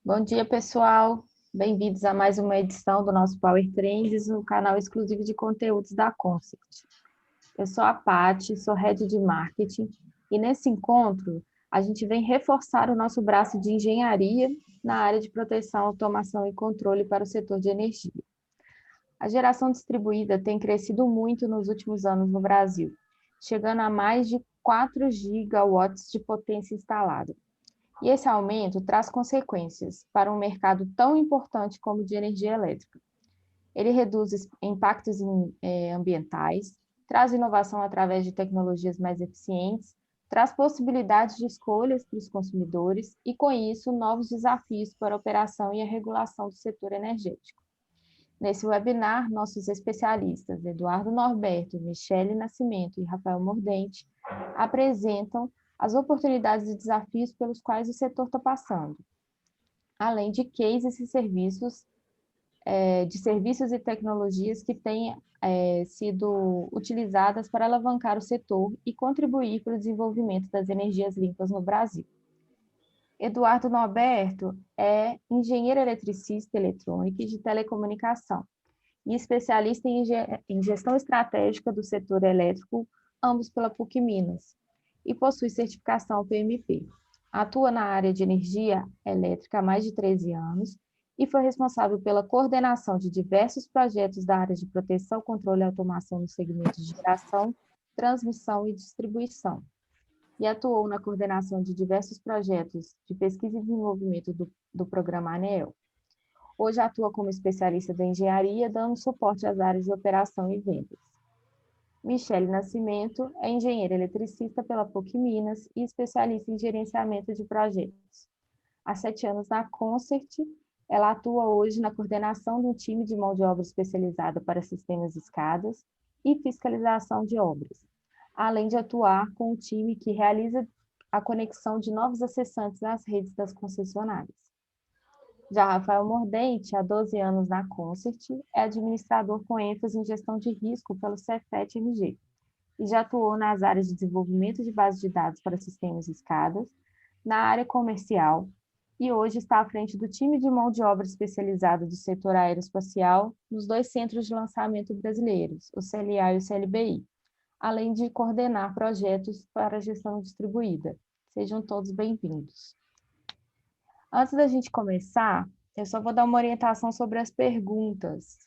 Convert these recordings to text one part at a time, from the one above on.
Bom dia, pessoal. Bem-vindos a mais uma edição do nosso Power Trends, o canal exclusivo de conteúdos da Concept. Eu sou a Paty, sou Head de Marketing, e nesse encontro a gente vem reforçar o nosso braço de engenharia na área de proteção, automação e controle para o setor de energia. A geração distribuída tem crescido muito nos últimos anos no Brasil, chegando a mais de 4 gigawatts de potência instalada. E esse aumento traz consequências para um mercado tão importante como o de energia elétrica. Ele reduz impactos ambientais, traz inovação através de tecnologias mais eficientes, traz possibilidades de escolhas para os consumidores e, com isso, novos desafios para a operação e a regulação do setor energético. Nesse webinar, nossos especialistas Eduardo Norberto, Michele Nascimento e Rafael Mordente apresentam as oportunidades e desafios pelos quais o setor está passando, além de cases e serviços e tecnologias que têm sido utilizadas para alavancar o setor e contribuir para o desenvolvimento das energias limpas no Brasil. Eduardo Norberto é engenheiro eletricista eletrônico e de telecomunicação e especialista em gestão estratégica do setor elétrico, ambos pela PUC Minas, e possui certificação PMP. Atua na área de energia elétrica há mais de 13 anos e foi responsável pela coordenação de diversos projetos da área de proteção, controle e automação no segmento de geração, transmissão e distribuição. E atuou na coordenação de diversos projetos de pesquisa e desenvolvimento do programa ANEEL. Hoje atua como especialista da engenharia, dando suporte às áreas de operação e vendas. Michele Nascimento é engenheira eletricista pela PUC Minas e especialista em gerenciamento de projetos. Há 7 anos na Concert, ela atua hoje na coordenação de um time de mão de obra especializada para sistemas de escadas e fiscalização de obras, além de atuar com um time que realiza a conexão de novos acessantes às redes das concessionárias. Já Rafael Mordente, há 12 anos na Concert, é administrador com ênfase em gestão de risco pelo Cefet-MG e já atuou nas áreas de desenvolvimento de bases de dados para sistemas de escadas, na área comercial, e hoje está à frente do time de mão de obra especializado do setor aeroespacial nos 2 centros de lançamento brasileiros, o CLA e o CLBI, além de coordenar projetos para a gestão distribuída. Sejam todos bem-vindos. Antes da gente começar, eu só vou dar uma orientação sobre as perguntas.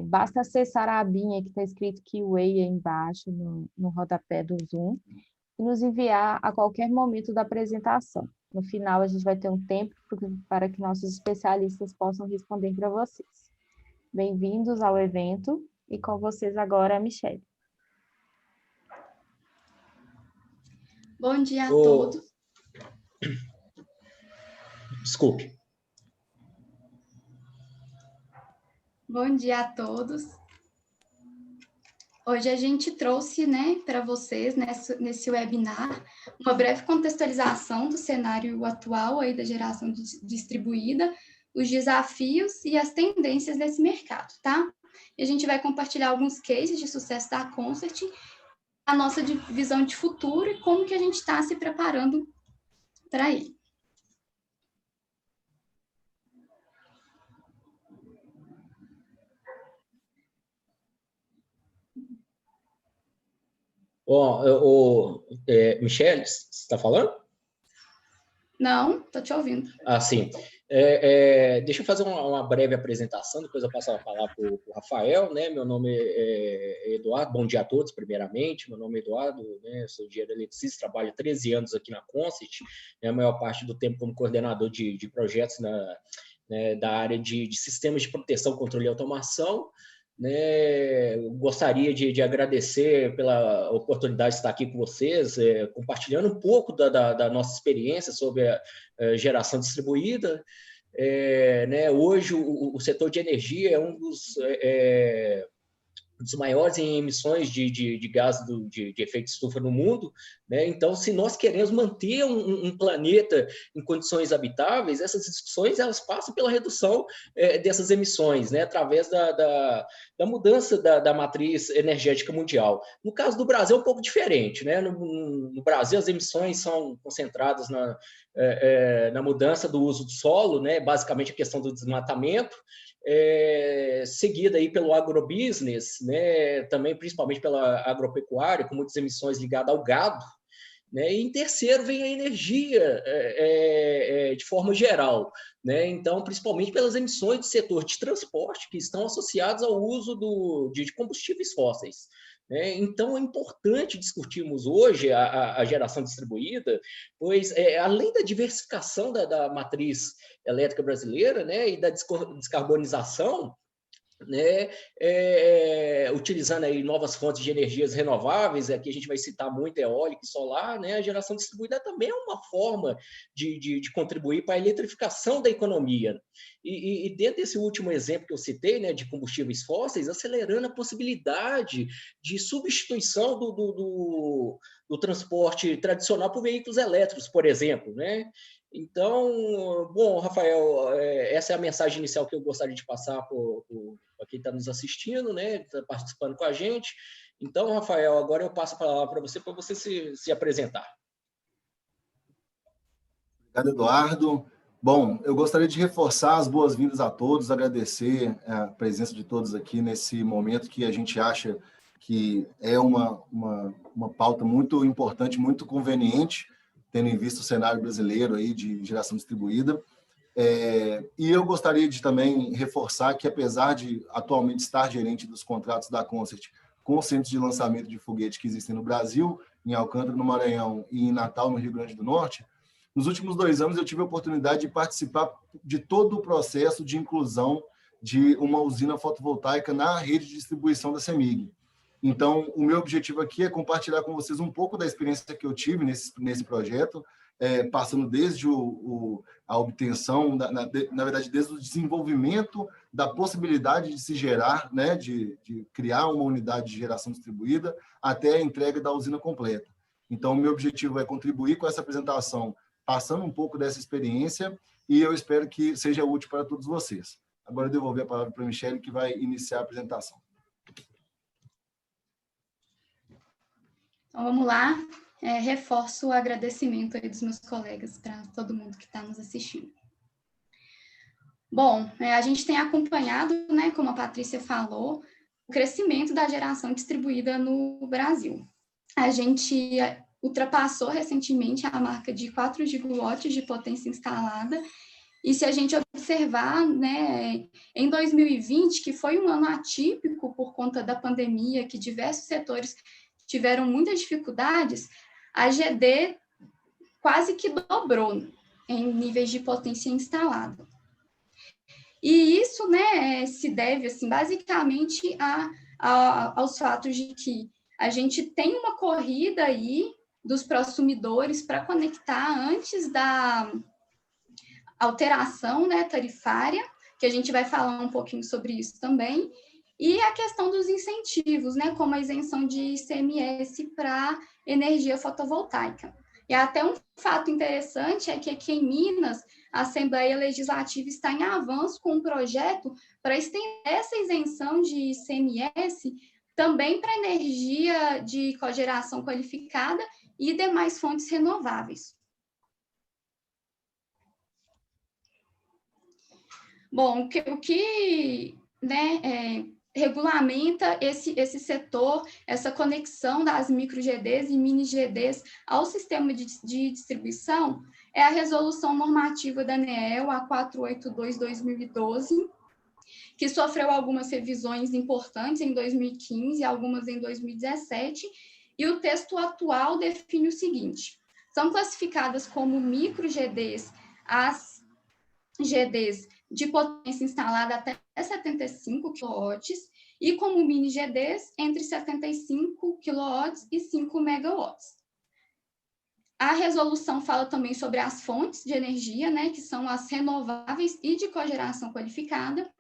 Basta acessar a abinha que está escrito QA aí embaixo, no rodapé do Zoom, e nos enviar a qualquer momento da apresentação. No final, a gente vai ter um tempo para que nossos especialistas possam responder para vocês. Bem-vindos ao evento, e com vocês agora a Michele. Bom dia a todos. Desculpe. Bom dia a todos. Hoje a gente trouxe, para vocês, nesse webinar, uma breve contextualização do cenário atual aí da geração distribuída, os desafios e as tendências desse mercado, tá? E a gente vai compartilhar alguns cases de sucesso da Concert, a nossa visão de futuro e como que a gente está se preparando para ele. Michele, você está falando? Não, estou te ouvindo. Ah, sim. Deixa eu fazer uma breve apresentação, depois eu passo a palavra para o Rafael, né? Meu nome é Eduardo, bom dia a todos, primeiramente. Meu nome é Eduardo, né? Sou engenheiro eletricista, trabalho há 13 anos aqui na Concert, né? A maior parte do tempo como coordenador de projetos da área de sistemas de proteção, controle e automação. Né, gostaria de agradecer pela oportunidade de estar aqui com vocês, compartilhando um pouco da nossa experiência sobre a geração distribuída. Né, hoje, o setor de energia é um dos maiores em emissões de gás de efeito estufa no mundo, né? Então, se nós queremos manter um planeta em condições habitáveis, essas discussões elas passam pela redução dessas emissões, né? Através da mudança da matriz energética mundial. No caso do Brasil é um pouco diferente, né? No Brasil, as emissões são concentradas na mudança do uso do solo, né? Basicamente a questão do desmatamento, seguida aí pelo agrobusiness, né, também principalmente pela agropecuária, com muitas emissões ligadas ao gado, né, e em terceiro vem a energia de forma geral, né, então principalmente pelas emissões do setor de transporte que estão associadas ao uso de combustíveis fósseis. Então, é importante discutirmos hoje a geração distribuída, pois, além da diversificação da matriz elétrica brasileira, né, e da descarbonização, né, utilizando aí novas fontes de energias renováveis, aqui a gente vai citar muito eólica e solar, né, a geração distribuída também é uma forma de contribuir para a eletrificação da economia. E dentro desse último exemplo que eu citei, né, de combustíveis fósseis, acelerando a possibilidade de substituição do transporte tradicional por veículos elétricos, por exemplo, né? Então, bom, Rafael, essa é a mensagem inicial que eu gostaria de passar para quem está nos assistindo, né, está participando com a gente. Então, Rafael, agora eu passo a palavra para você se apresentar. Obrigado, Eduardo. Bom, eu gostaria de reforçar as boas-vindas a todos, agradecer a presença de todos aqui nesse momento que a gente acha que é uma pauta muito importante, muito conveniente, tendo em vista o cenário brasileiro aí de geração distribuída. E eu gostaria de também reforçar que, apesar de atualmente estar gerente dos contratos da Concert com os centros de lançamento de foguete que existem no Brasil, em Alcântara, no Maranhão, e em Natal, no Rio Grande do Norte, nos últimos 2 anos eu tive a oportunidade de participar de todo o processo de inclusão de uma usina fotovoltaica na rede de distribuição da CEMIG. Então, o meu objetivo aqui é compartilhar com vocês um pouco da experiência que eu tive nesse projeto, passando desde a obtenção, na verdade, desde o desenvolvimento da possibilidade de se gerar, né, de criar uma unidade de geração distribuída, até a entrega da usina completa. Então, o meu objetivo é contribuir com essa apresentação, passando um pouco dessa experiência, e eu espero que seja útil para todos vocês. Agora eu devolver a palavra para a Michele, que vai iniciar a apresentação. Então, vamos lá. Reforço o agradecimento aí dos meus colegas para todo mundo que está nos assistindo. Bom, a gente tem acompanhado, né, como a Patrícia falou, o crescimento da geração distribuída no Brasil. A gente ultrapassou recentemente a marca de 4 gigawatts de potência instalada, e se a gente observar, né, em 2020, que foi um ano atípico por conta da pandemia, que diversos setores tiveram muitas dificuldades, a GD quase que dobrou em níveis de potência instalada. E isso, né, se deve, assim, basicamente aos fatos de que a gente tem uma corrida aí dos prosumidores para conectar antes da alteração, né, tarifária, que a gente vai falar um pouquinho sobre isso também, e a questão dos incentivos, né, como a isenção de ICMS para energia fotovoltaica. E até um fato interessante é que aqui em Minas, a Assembleia Legislativa está em avanço com um projeto para estender essa isenção de ICMS também para energia de cogeração qualificada e demais fontes renováveis. Bom, o que né, regulamenta esse setor, essa conexão das micro-GDs e mini-GDs ao sistema de distribuição, é a resolução normativa da ANEEL, a 482/2012, que sofreu algumas revisões importantes em 2015, algumas em 2017, e o texto atual define o seguinte: são classificadas como micro-GDs as GDs de potência instalada até 75 kW e como mini-GDs entre 75 kW e 5 MW. A resolução fala também sobre as fontes de energia, né, que são as renováveis e de cogeração qualificada,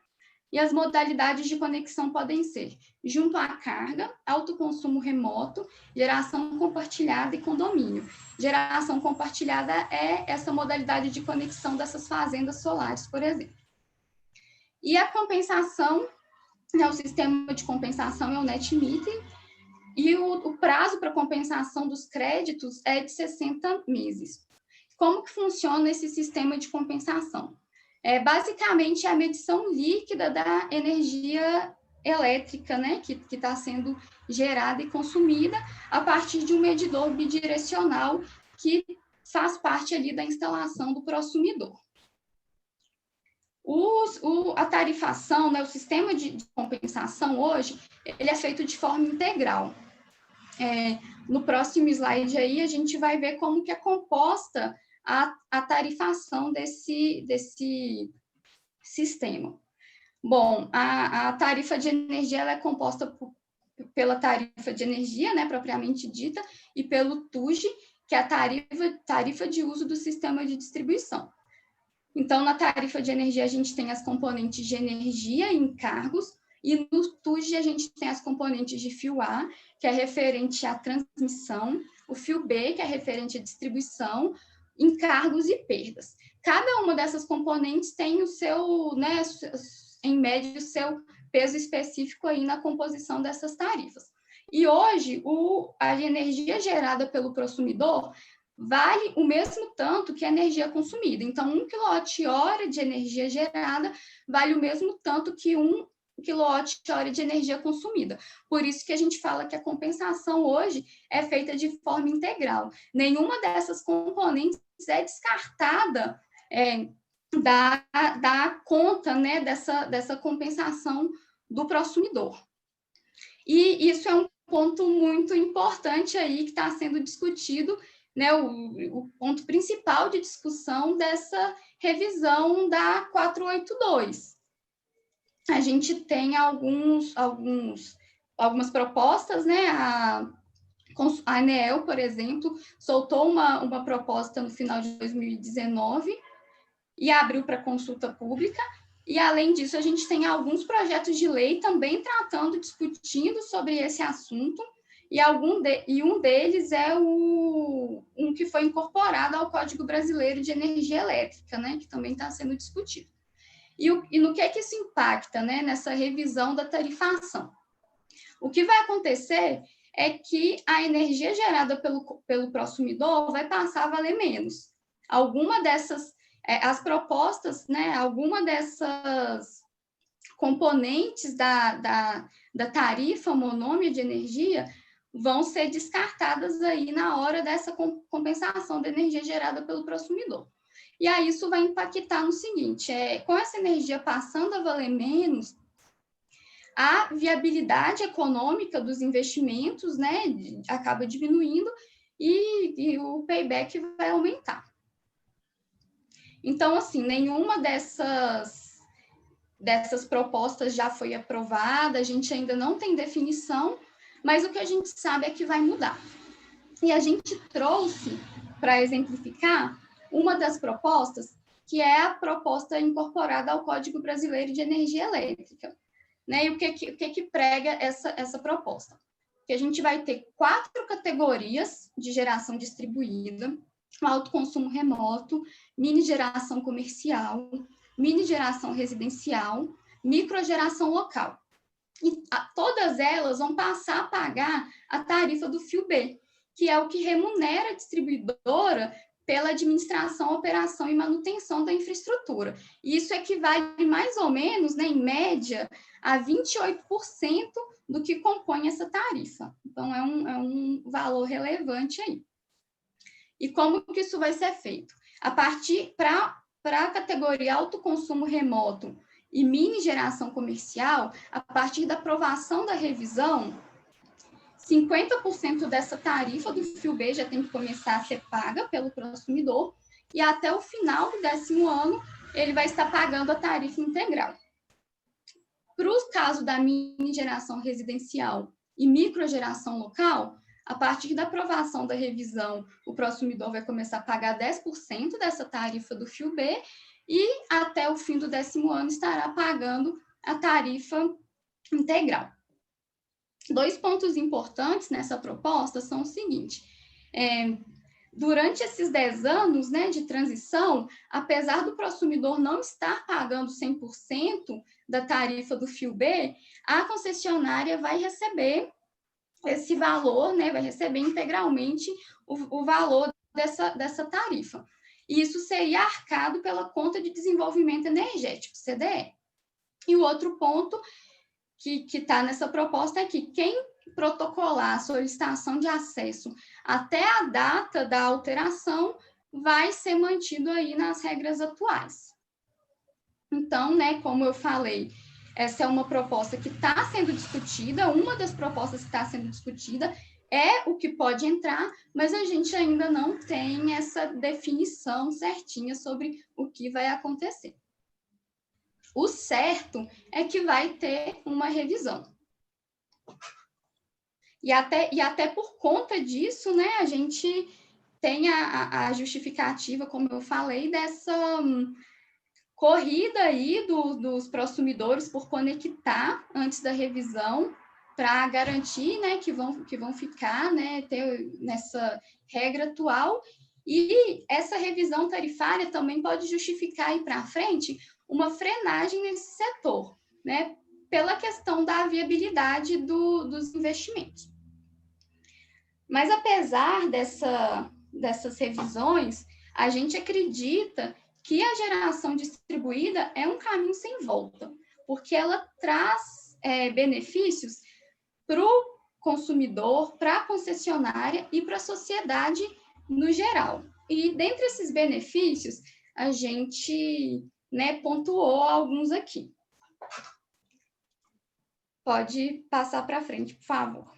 E as modalidades de conexão podem ser junto à carga, autoconsumo remoto, geração compartilhada e condomínio. Geração compartilhada é essa modalidade de conexão dessas fazendas solares, por exemplo. E a compensação, né, o sistema de compensação é o net metering, e o prazo para compensação dos créditos é de 60 meses. Como que funciona esse sistema de compensação? Basicamente, é a medição líquida da energia elétrica, né, que está sendo gerada e consumida a partir de um medidor bidirecional que faz parte ali da instalação do prosumidor. A tarifação, né, o sistema de compensação hoje, ele é feito de forma integral. No próximo slide aí, a gente vai ver como que é composta a tarifação desse sistema. Bom, a tarifa de energia ela é composta pela tarifa de energia, né, propriamente dita, e pelo TUG, que é a tarifa de uso do sistema de distribuição. Então, na tarifa de energia, a gente tem as componentes de energia e encargos, e no TUG a gente tem as componentes de fio A, que é referente à transmissão, o fio B, que é referente à distribuição, encargos e perdas. Cada uma dessas componentes tem o seu, né, em média, o seu peso específico aí na composição dessas tarifas. E hoje, a energia gerada pelo prosumidor vale o mesmo tanto que a energia consumida. Então, 1 kWh de energia gerada vale o mesmo tanto que 1 kWh de energia consumida. Por isso que a gente fala que a compensação hoje é feita de forma integral. Nenhuma dessas componentes é descartada da conta, né, dessa compensação do prosumidor. E isso é um ponto muito importante aí que está sendo discutido, né, o ponto principal de discussão dessa revisão da 482. A gente tem algumas propostas, né? A ANEEL, por exemplo, soltou uma proposta no final de 2019 e abriu para consulta pública. E, além disso, a gente tem alguns projetos de lei também discutindo sobre esse assunto, e um deles é um que foi incorporado ao Código Brasileiro de Energia Elétrica, né? Que também está sendo discutido. E no que isso impacta, né, nessa revisão da tarifação? O que vai acontecer é que a energia gerada pelo prosumidor vai passar a valer menos. As propostas, né, alguma dessas componentes da tarifa monômia de energia vão ser descartadas aí na hora dessa compensação da energia gerada pelo prosumidor. E aí isso vai impactar no seguinte, com essa energia passando a valer menos, a viabilidade econômica dos investimentos, né, acaba diminuindo e o payback vai aumentar. Então, assim, nenhuma dessas propostas já foi aprovada, a gente ainda não tem definição, mas o que a gente sabe é que vai mudar. E a gente trouxe, para exemplificar, uma das propostas, que é a proposta incorporada ao Código Brasileiro de Energia Elétrica. Né? E o que prega essa proposta? Que a gente vai ter 4 categorias de geração distribuída: autoconsumo remoto, mini geração comercial, mini geração residencial, microgeração local. E todas elas vão passar a pagar a tarifa do fio B, que é o que remunera a distribuidora pela administração, operação e manutenção da infraestrutura. E isso equivale mais ou menos, né, em média, a 28% do que compõe essa tarifa. Então, é um valor relevante aí. E como que isso vai ser feito? Para a categoria autoconsumo remoto e mini geração comercial, a partir da aprovação da revisão, 50% dessa tarifa do fio B já tem que começar a ser paga pelo prosumidor e até o final do 10º ano ele vai estar pagando a tarifa integral. Para o caso da mini geração residencial e microgeração local, a partir da aprovação da revisão, o prosumidor vai começar a pagar 10% dessa tarifa do fio B e até o fim do 10º ano estará pagando a tarifa integral. 2 pontos importantes nessa proposta são o seguinte: durante esses 10 anos, né, de transição, apesar do consumidor não estar pagando 100% da tarifa do fio B, a concessionária vai receber esse valor, né, vai receber integralmente o valor dessa tarifa. E isso seria arcado pela Conta de Desenvolvimento Energético, CDE. E o outro ponto que está nessa proposta é que quem protocolar a solicitação de acesso até a data da alteração vai ser mantido aí nas regras atuais. Então, né, como eu falei, essa é uma proposta que está sendo discutida, uma das propostas que está sendo discutida é o que pode entrar, mas a gente ainda não tem essa definição certinha sobre o que vai acontecer. O certo é que vai ter uma revisão. E até por conta disso, né, a gente tem a justificativa, como eu falei, dessa corrida aí dos consumidores por conectar antes da revisão, para garantir, né, que vão ficar, né, nessa regra atual. E essa revisão tarifária também pode justificar aí para frente uma frenagem nesse setor, né, pela questão da viabilidade dos investimentos. Mas, apesar dessas revisões, a gente acredita que a geração distribuída é um caminho sem volta, porque ela traz benefícios para o consumidor, para a concessionária e para a sociedade no geral. E, dentre esses benefícios, a gente, né, pontuou alguns aqui. Pode passar para frente, por favor.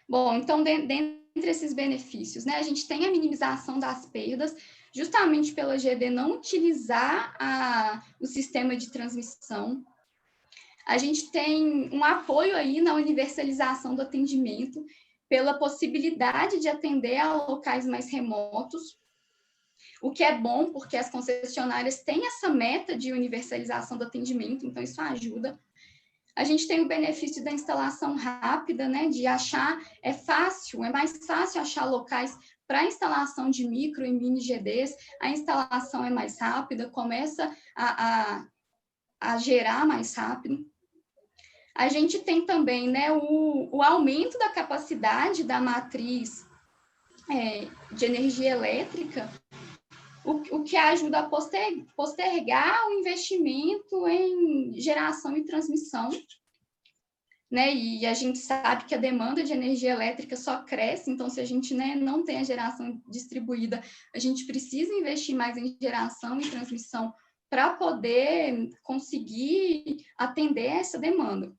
Bom, então, dentre esses benefícios, né, a gente tem a minimização das perdas, justamente pela GD não utilizar o sistema de transmissão. A gente tem um apoio aí na universalização do atendimento, pela possibilidade de atender a locais mais remotos, o que é bom, porque as concessionárias têm essa meta de universalização do atendimento, então isso ajuda. A gente tem o benefício da instalação rápida, né, de achar, é mais fácil achar locais para instalação de micro e mini GDs, a instalação é mais rápida, começa a gerar mais rápido. A gente tem também, né, o aumento da capacidade da matriz de energia elétrica, o que ajuda a postergar o investimento em geração e transmissão, né? E a gente sabe que a demanda de energia elétrica só cresce, então, se a gente, né, não tem a geração distribuída, a gente precisa investir mais em geração e transmissão para poder conseguir atender essa demanda.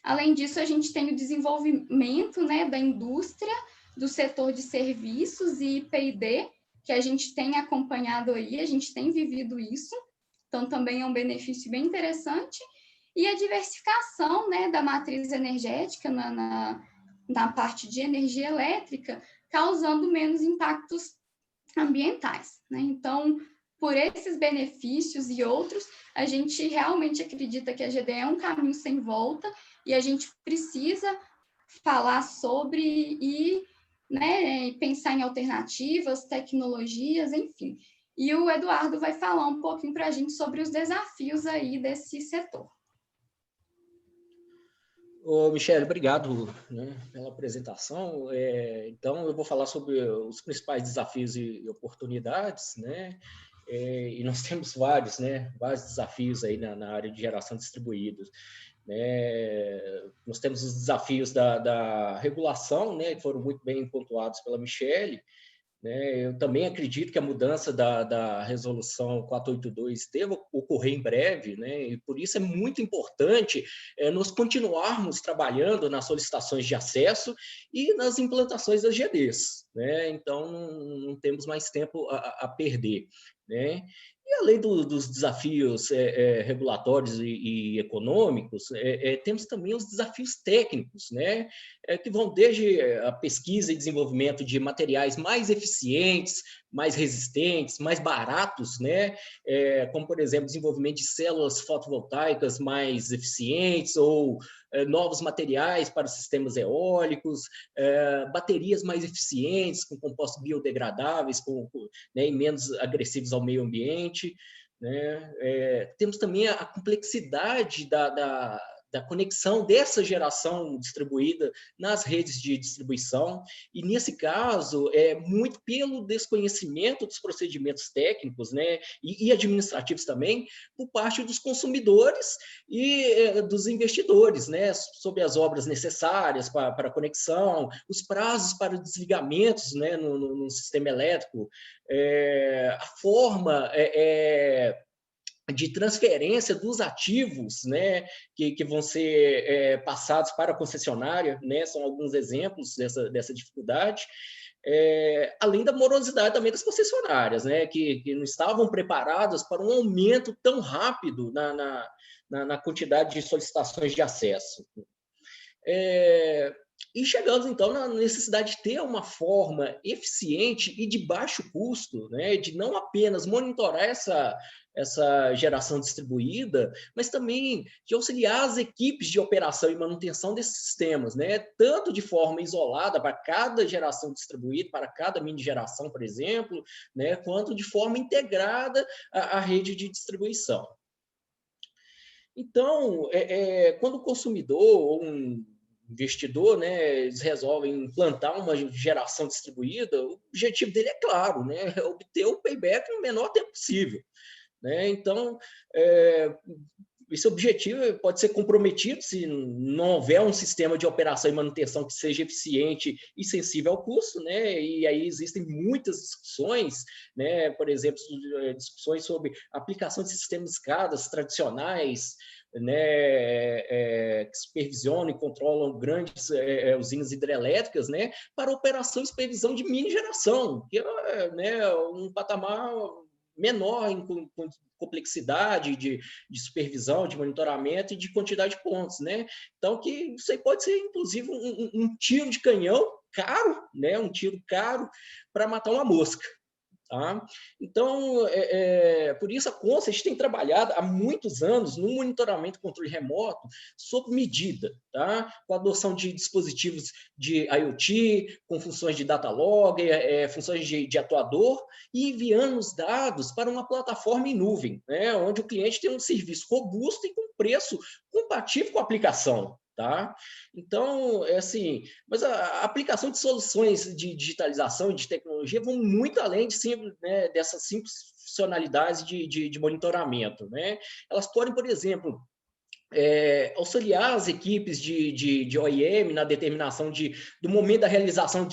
Além disso, a gente tem o desenvolvimento, né, da indústria, do setor de serviços e P&D, que a gente tem acompanhado aí, a gente tem vivido isso, então também é um benefício bem interessante, e a diversificação, né, da matriz energética na parte de energia elétrica, causando menos impactos ambientais, né? Então, por esses benefícios e outros, a gente realmente acredita que a GD é um caminho sem volta, e a gente precisa falar sobre e, né, pensar em alternativas, tecnologias, enfim. E o Eduardo vai falar um pouquinho para a gente sobre os desafios aí desse setor. Ô, Michele, obrigado, né, pela apresentação. Então, eu vou falar sobre os principais desafios e oportunidades, né? E nós temos vários desafios aí na área de geração distribuída. Nós temos os desafios da regulação, né, que foram muito bem pontuados pela Michele. Eu também acredito que a mudança da resolução 482 deva ocorrer em breve, né? E por isso é muito importante nós continuarmos trabalhando nas solicitações de acesso e nas implantações das GDs, né? Então, não temos mais tempo a perder, né? E além dos desafios regulatórios e econômicos, temos também os desafios técnicos, né? Que vão desde a pesquisa e desenvolvimento de materiais mais eficientes, mais resistentes, mais baratos, né? Como, por exemplo, desenvolvimento de células fotovoltaicas mais eficientes ou novos materiais para os sistemas eólicos, baterias mais eficientes, com compostos biodegradáveis, né, e menos agressivos ao meio ambiente. Né? Temos também a complexidade da conexão dessa geração distribuída nas redes de distribuição, e nesse caso, muito pelo desconhecimento dos procedimentos técnicos, né, e administrativos também, por parte dos consumidores e dos investidores, né, sobre as obras necessárias para a conexão, os prazos para desligamentos, né, no sistema elétrico, a forma de transferência dos ativos, né, que vão ser passados para a concessionária, né, são alguns exemplos dessa dificuldade, além da morosidade também das concessionárias, né, que não estavam preparadas para um aumento tão rápido na quantidade de solicitações de acesso. E chegamos, então, na necessidade de ter uma forma eficiente e de baixo custo, né, de não apenas monitorar essa geração distribuída, mas também de auxiliar as equipes de operação e manutenção desses sistemas, né, tanto de forma isolada para cada geração distribuída, para cada mini geração, por exemplo, né, quanto de forma integrada à rede de distribuição. Então, quando o consumidor ou um investidor, né, eles resolvem implantar uma geração distribuída, o objetivo dele é claro, né, é obter o payback no menor tempo possível. Né? Então, esse objetivo pode ser comprometido se não houver um sistema de operação e manutenção que seja eficiente e sensível ao custo, né? E aí existem muitas discussões, né? Por exemplo, discussões sobre a aplicação de sistemas de escadas tradicionais, né, que supervisionam e controlam grandes usinas hidrelétricas, né, para operação e supervisão de mini geração, que é, né, um patamar menor em complexidade de supervisão, de monitoramento e de quantidade de pontos, né? Então, que isso aí pode ser, inclusive, um tiro de canhão caro, né? Um tiro caro para matar uma mosca. Tá? Então, por isso a Consect tem trabalhado há muitos anos no monitoramento e controle remoto sob medida, tá? Com a adoção de dispositivos de IoT, com funções de data log, funções de atuador, e enviando os dados para uma plataforma em nuvem, né? Onde o cliente tem um serviço robusto e com preço compatível com a aplicação. Tá? Então, assim, mas a aplicação de soluções de digitalização e de tecnologia vão muito além dessas simples funcionalidades de monitoramento, né? Elas podem, por exemplo, auxiliar as equipes de OEM na determinação do momento da realização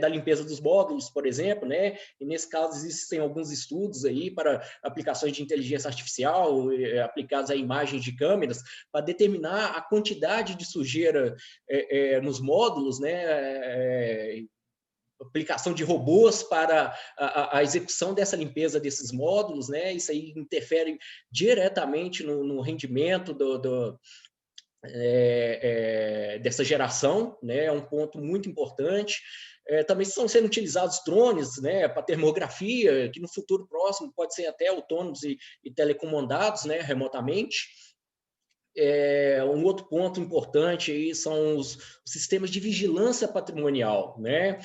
da limpeza dos módulos, por exemplo, né? E nesse caso existem alguns estudos aí para aplicações de inteligência artificial aplicadas a imagens de câmeras para determinar a quantidade de sujeira nos módulos, né? Aplicação de robôs para a execução dessa limpeza desses módulos, né? Isso aí interfere diretamente no rendimento dessa geração, né? É um ponto muito importante. Também estão sendo utilizados drones, né, para termografia, que no futuro próximo pode ser até autônomos e telecomandados, né, remotamente. Um outro ponto importante aí são os sistemas de vigilância patrimonial, né?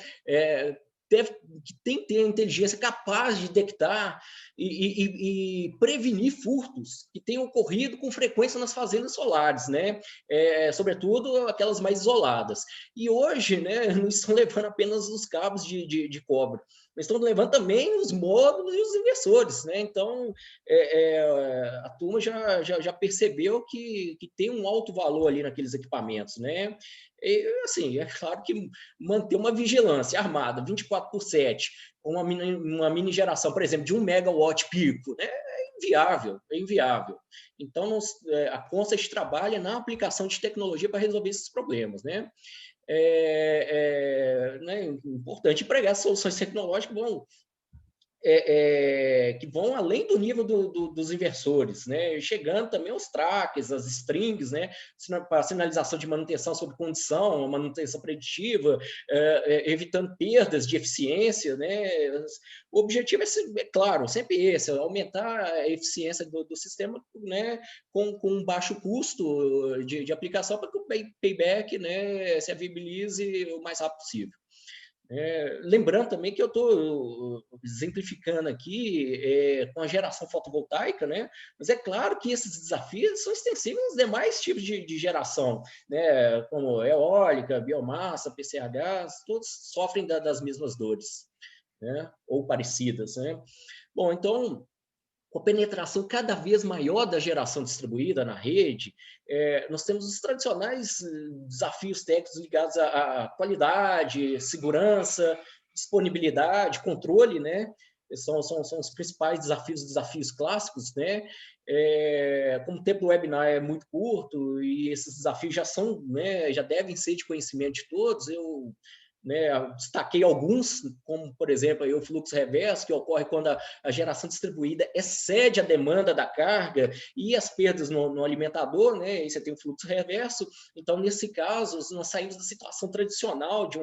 Tem que ter a inteligência capaz de detectar e prevenir furtos que têm ocorrido com frequência nas fazendas solares, né? Sobretudo aquelas mais isoladas. E hoje, né, não estão levando apenas os cabos de cobre, mas estão levando também os módulos e os inversores, né? Então, a turma já percebeu que tem um alto valor ali naqueles equipamentos, né? E, assim, é claro que manter uma vigilância armada 24/7, com uma mini geração, por exemplo, de 1 megawatt pico, né? É inviável. Então, a Consect trabalha na aplicação de tecnologia para resolver esses problemas, né? Né, importante empregar soluções tecnológicas que vão que vão além do nível dos inversores, né? Chegando também aos trackers, as strings, né? Para sinalização de manutenção sob condição, manutenção preditiva, evitando perdas de eficiência, né? O objetivo é claro, sempre esse, aumentar a eficiência do sistema, né? Com baixo custo de aplicação para que o payback, né, se viabilize o mais rápido possível. Lembrando também que eu estou exemplificando aqui com a geração fotovoltaica, né? Mas é claro que esses desafios são extensíveis aos demais tipos de geração, né? Como eólica, biomassa, PCH, todos sofrem das mesmas dores, né? Ou parecidas, né? Bom, então, com a penetração cada vez maior da geração distribuída na rede, nós temos os tradicionais desafios técnicos ligados à qualidade, segurança, disponibilidade, controle, né? São os principais desafios clássicos, né? Como o tempo do webinar é muito curto e esses desafios já são, né, já devem ser de conhecimento de todos, eu destaquei alguns, como, por exemplo, o fluxo reverso, que ocorre quando a geração distribuída excede a demanda da carga e as perdas no alimentador, né? Aí você tem o fluxo reverso. Então, nesse caso, nós saímos da situação tradicional de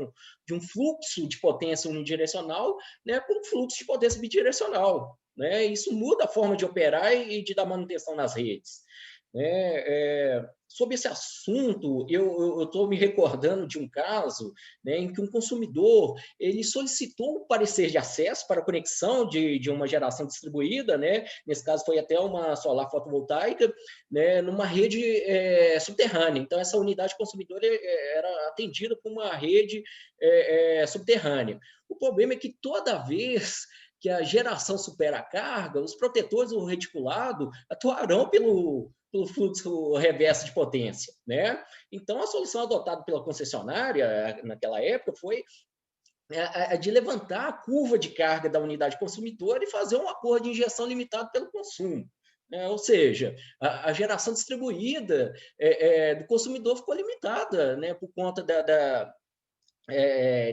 um fluxo de potência unidirecional, né, para um fluxo de potência bidirecional, né? Isso muda a forma de operar e de dar manutenção nas redes. Sobre esse assunto, eu estou me recordando de um caso, né, em que um consumidor ele solicitou um parecer de acesso para a conexão de uma geração distribuída, né, nesse caso foi até uma solar fotovoltaica, né, numa rede subterrânea. Então, essa unidade consumidora era atendida por uma rede subterrânea. O problema é que toda vez que a geração supera a carga, os protetores do reticulado atuarão pelo fluxo reverso de potência, né? Então, a solução adotada pela concessionária naquela época foi a de levantar a curva de carga da unidade consumidora e fazer um acordo de injeção limitado pelo consumo. Ou seja, a geração distribuída do consumidor ficou limitada, né, por conta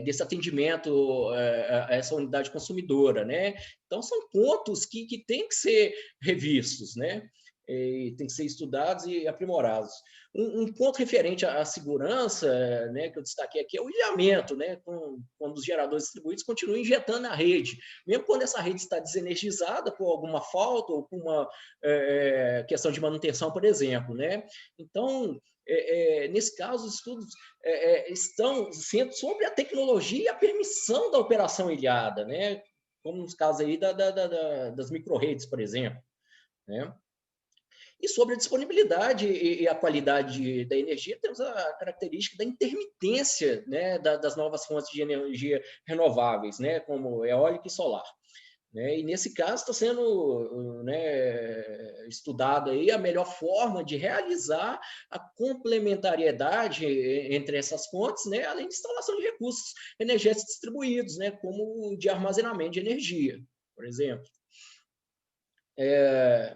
desse atendimento a essa unidade consumidora, né? Então, são pontos que têm que ser revistos, né? Tem que ser estudados e aprimorados. Um ponto referente à segurança, né, que eu destaquei aqui, é o ilhamento, né, quando os geradores distribuídos continuam injetando na rede, mesmo quando essa rede está desenergizada por alguma falta ou por uma questão de manutenção, por exemplo, né? Então, nesse caso, os estudos estão sendo sobre a tecnologia e a permissão da operação ilhada, né? Como nos casos aí das micro-redes, por exemplo, né? E sobre a disponibilidade e a qualidade da energia, temos a característica da intermitência, né, das novas fontes de energia renováveis, né, como eólica e solar. E nesse caso está sendo, né, estudado aí a melhor forma de realizar a complementariedade entre essas fontes, né, além de instalação de recursos energéticos distribuídos, né, como o de armazenamento de energia, por exemplo.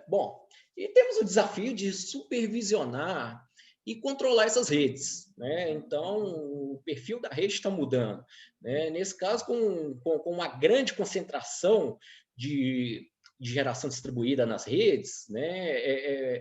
Bom, e temos o desafio de supervisionar e controlar essas redes, né? Então, o perfil da rede está mudando, né? Nesse caso, com uma grande concentração de geração distribuída nas redes, né?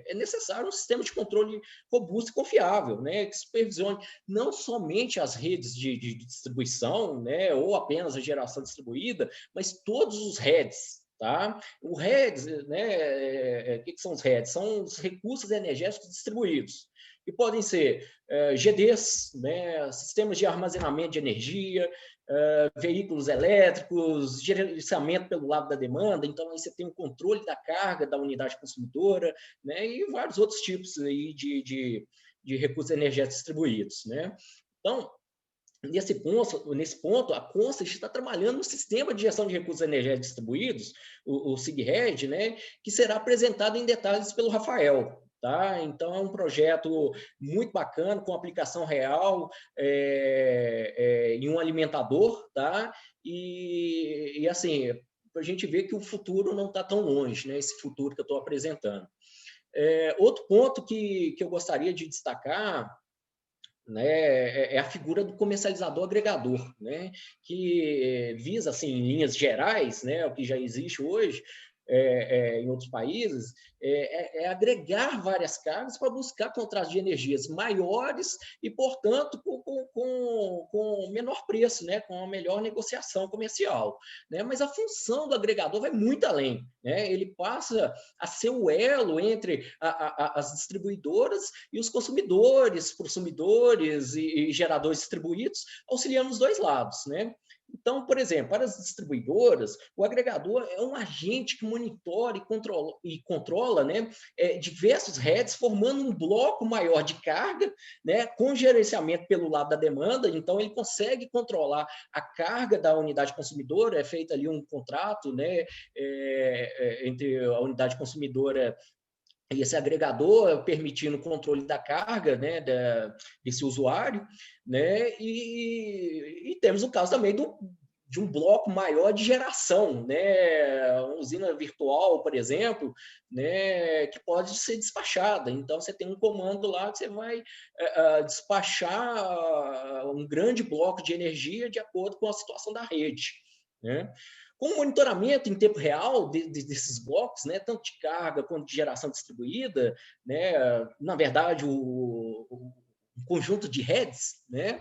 É necessário um sistema de controle robusto e confiável, né? Que supervisione não somente as redes de distribuição, né? Ou apenas a geração distribuída, mas todos os heads. Tá? O REDs, né, o que são os REDs? São os recursos energéticos distribuídos, que podem ser GDs, né, sistemas de armazenamento de energia, veículos elétricos, gerenciamento pelo lado da demanda, então aí você tem um controle da carga da unidade consumidora, né, e vários outros tipos aí de recursos energéticos distribuídos. Né? Então, nesse ponto, a Constant está trabalhando no sistema de gestão de recursos energéticos distribuídos, o SIGRED, né, que será apresentado em detalhes pelo Rafael. Tá? Então, é um projeto muito bacana, com aplicação real em um alimentador, tá? E assim, para a gente ver que o futuro não está tão longe, né? Esse futuro que eu estou apresentando. Outro ponto que eu gostaria de destacar, né, é a figura do comercializador agregador, né, que visa, assim, em linhas gerais, né, o que já existe hoje em outros países, agregar várias cargas para buscar contratos de energias maiores e, portanto, com menor preço, né, com uma melhor negociação comercial, né? Mas a função do agregador vai muito além, né? Ele passa a ser o elo entre as distribuidoras e os consumidores e geradores distribuídos, auxiliando os dois lados, né? Então, por exemplo, para as distribuidoras, o agregador é um agente que monitora e controla, né, diversos heads, formando um bloco maior de carga, né, com gerenciamento pelo lado da demanda. Então, ele consegue controlar a carga da unidade consumidora, é feito ali um contrato, né, entre a unidade consumidora e esse agregador, permitindo o controle da carga, né, desse usuário, né, e temos o caso também de um bloco maior de geração, né, uma usina virtual, por exemplo, né, que pode ser despachada. Então, você tem um comando lá que você vai despachar um grande bloco de energia de acordo com a situação da rede, né? Com o monitoramento em tempo real desses blocos, né, tanto de carga quanto de geração distribuída, né, na verdade, um conjunto de heads, né,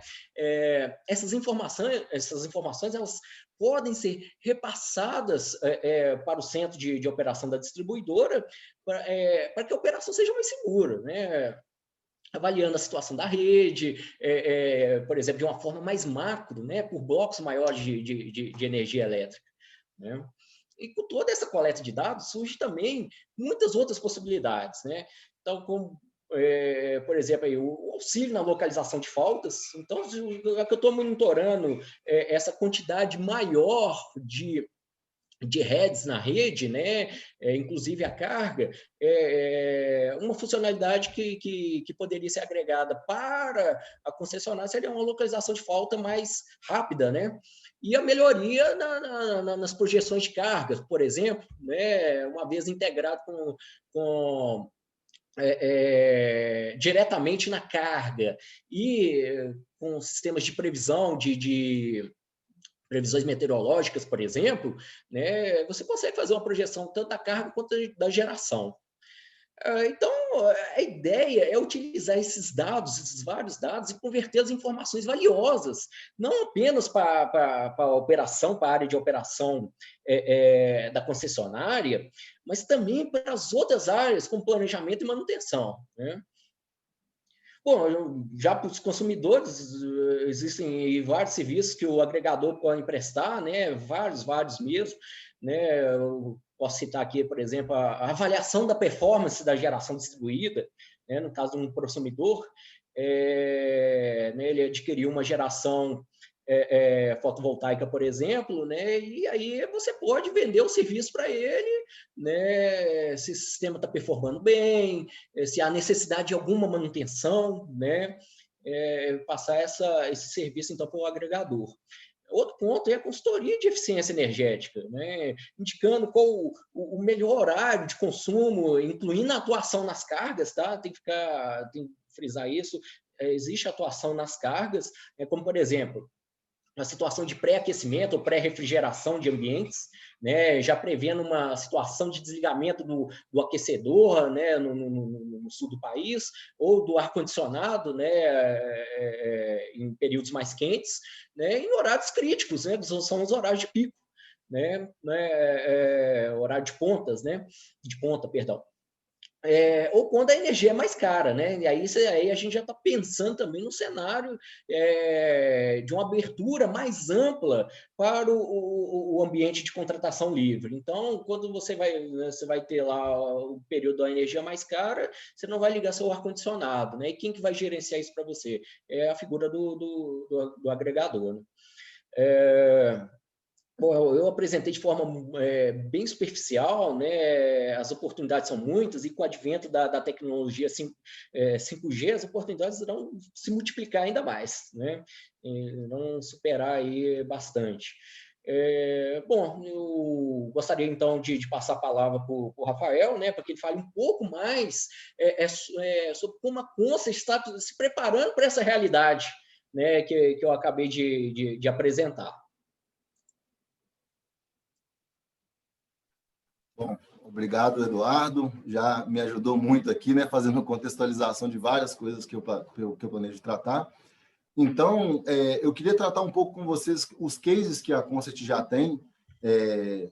essas informações elas podem ser repassadas para o centro de operação da distribuidora para que a operação seja mais segura, né? Avaliando a situação da rede, por exemplo, de uma forma mais macro, né, por blocos maiores de energia elétrica, né? E com toda essa coleta de dados surge também muitas outras possibilidades, né? Então, como, por exemplo, aí, o auxílio na localização de faltas. Então, eu estou monitorando essa quantidade maior de heads na rede, né? Inclusive a carga, uma funcionalidade que poderia ser agregada para a concessionária seria uma localização de falta mais rápida, né? E a melhoria nas projeções de cargas, por exemplo, né? Uma vez integrado com diretamente na carga e com sistemas de previsão de previsões meteorológicas, por exemplo, né, você consegue fazer uma projeção tanto da carga quanto da geração. Então, a ideia é utilizar esses dados, esses vários dados, e convertê-los em informações valiosas, não apenas para a operação, para a área de operação da concessionária, mas também para as outras áreas, como planejamento e manutenção, né? Bom, já para os consumidores, existem vários serviços que o agregador pode prestar, né? Vários mesmo, né? Eu posso citar aqui, por exemplo, a avaliação da performance da geração distribuída, né? No caso de um consumidor, né? Ele adquiriu uma geração fotovoltaica, por exemplo, né? E aí você pode vender o serviço para ele, né? Se o sistema está performando bem, se há necessidade de alguma manutenção, né? Passar esse serviço então para o agregador. Outro ponto é a consultoria de eficiência energética, né? Indicando qual o melhor horário de consumo, incluindo a atuação nas cargas, tá? Tem que frisar isso. Existe atuação nas cargas, como por exemplo, a situação de pré-aquecimento ou pré-refrigeração de ambientes, né, já prevendo uma situação de desligamento do aquecedor, né, no sul do país, ou do ar-condicionado, né, em períodos mais quentes, né, em horários críticos, né, que são os horários de pico, né, horário de pontas, né, de ponta, perdão. Ou quando a energia é mais cara, né? E aí a gente já está pensando também no cenário de uma abertura mais ampla para o ambiente de contratação livre. Então, quando você vai ter lá o período da energia mais cara, você não vai ligar seu ar-condicionado, né? E quem que vai gerenciar isso para você? É a figura do agregador, né? Bom, eu apresentei de forma bem superficial, né? As oportunidades são muitas, e com o advento da tecnologia 5G, as oportunidades irão se multiplicar ainda mais, né? Irão superar aí bastante. Bom, eu gostaria, então, de passar a palavra para o Rafael, né, para que ele fale um pouco mais sobre como a Consa está se preparando para essa realidade, né, que eu acabei de apresentar. Bom, obrigado, Eduardo. Já me ajudou muito aqui, né, fazendo contextualização de várias coisas que eu planejo tratar. Então, eu queria tratar um pouco com vocês os cases que a Concert já tem,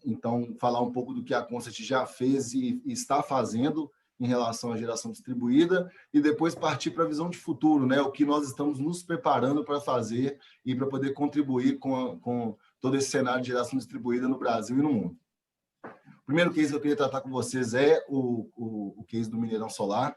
então, falar um pouco do que a Concert já fez e está fazendo em relação à geração distribuída, e depois partir para a visão de futuro, né, o que nós estamos nos preparando para fazer e para poder contribuir com todo esse cenário de geração distribuída no Brasil e no mundo. O primeiro case que eu queria tratar com vocês é o case do Mineirão Solar.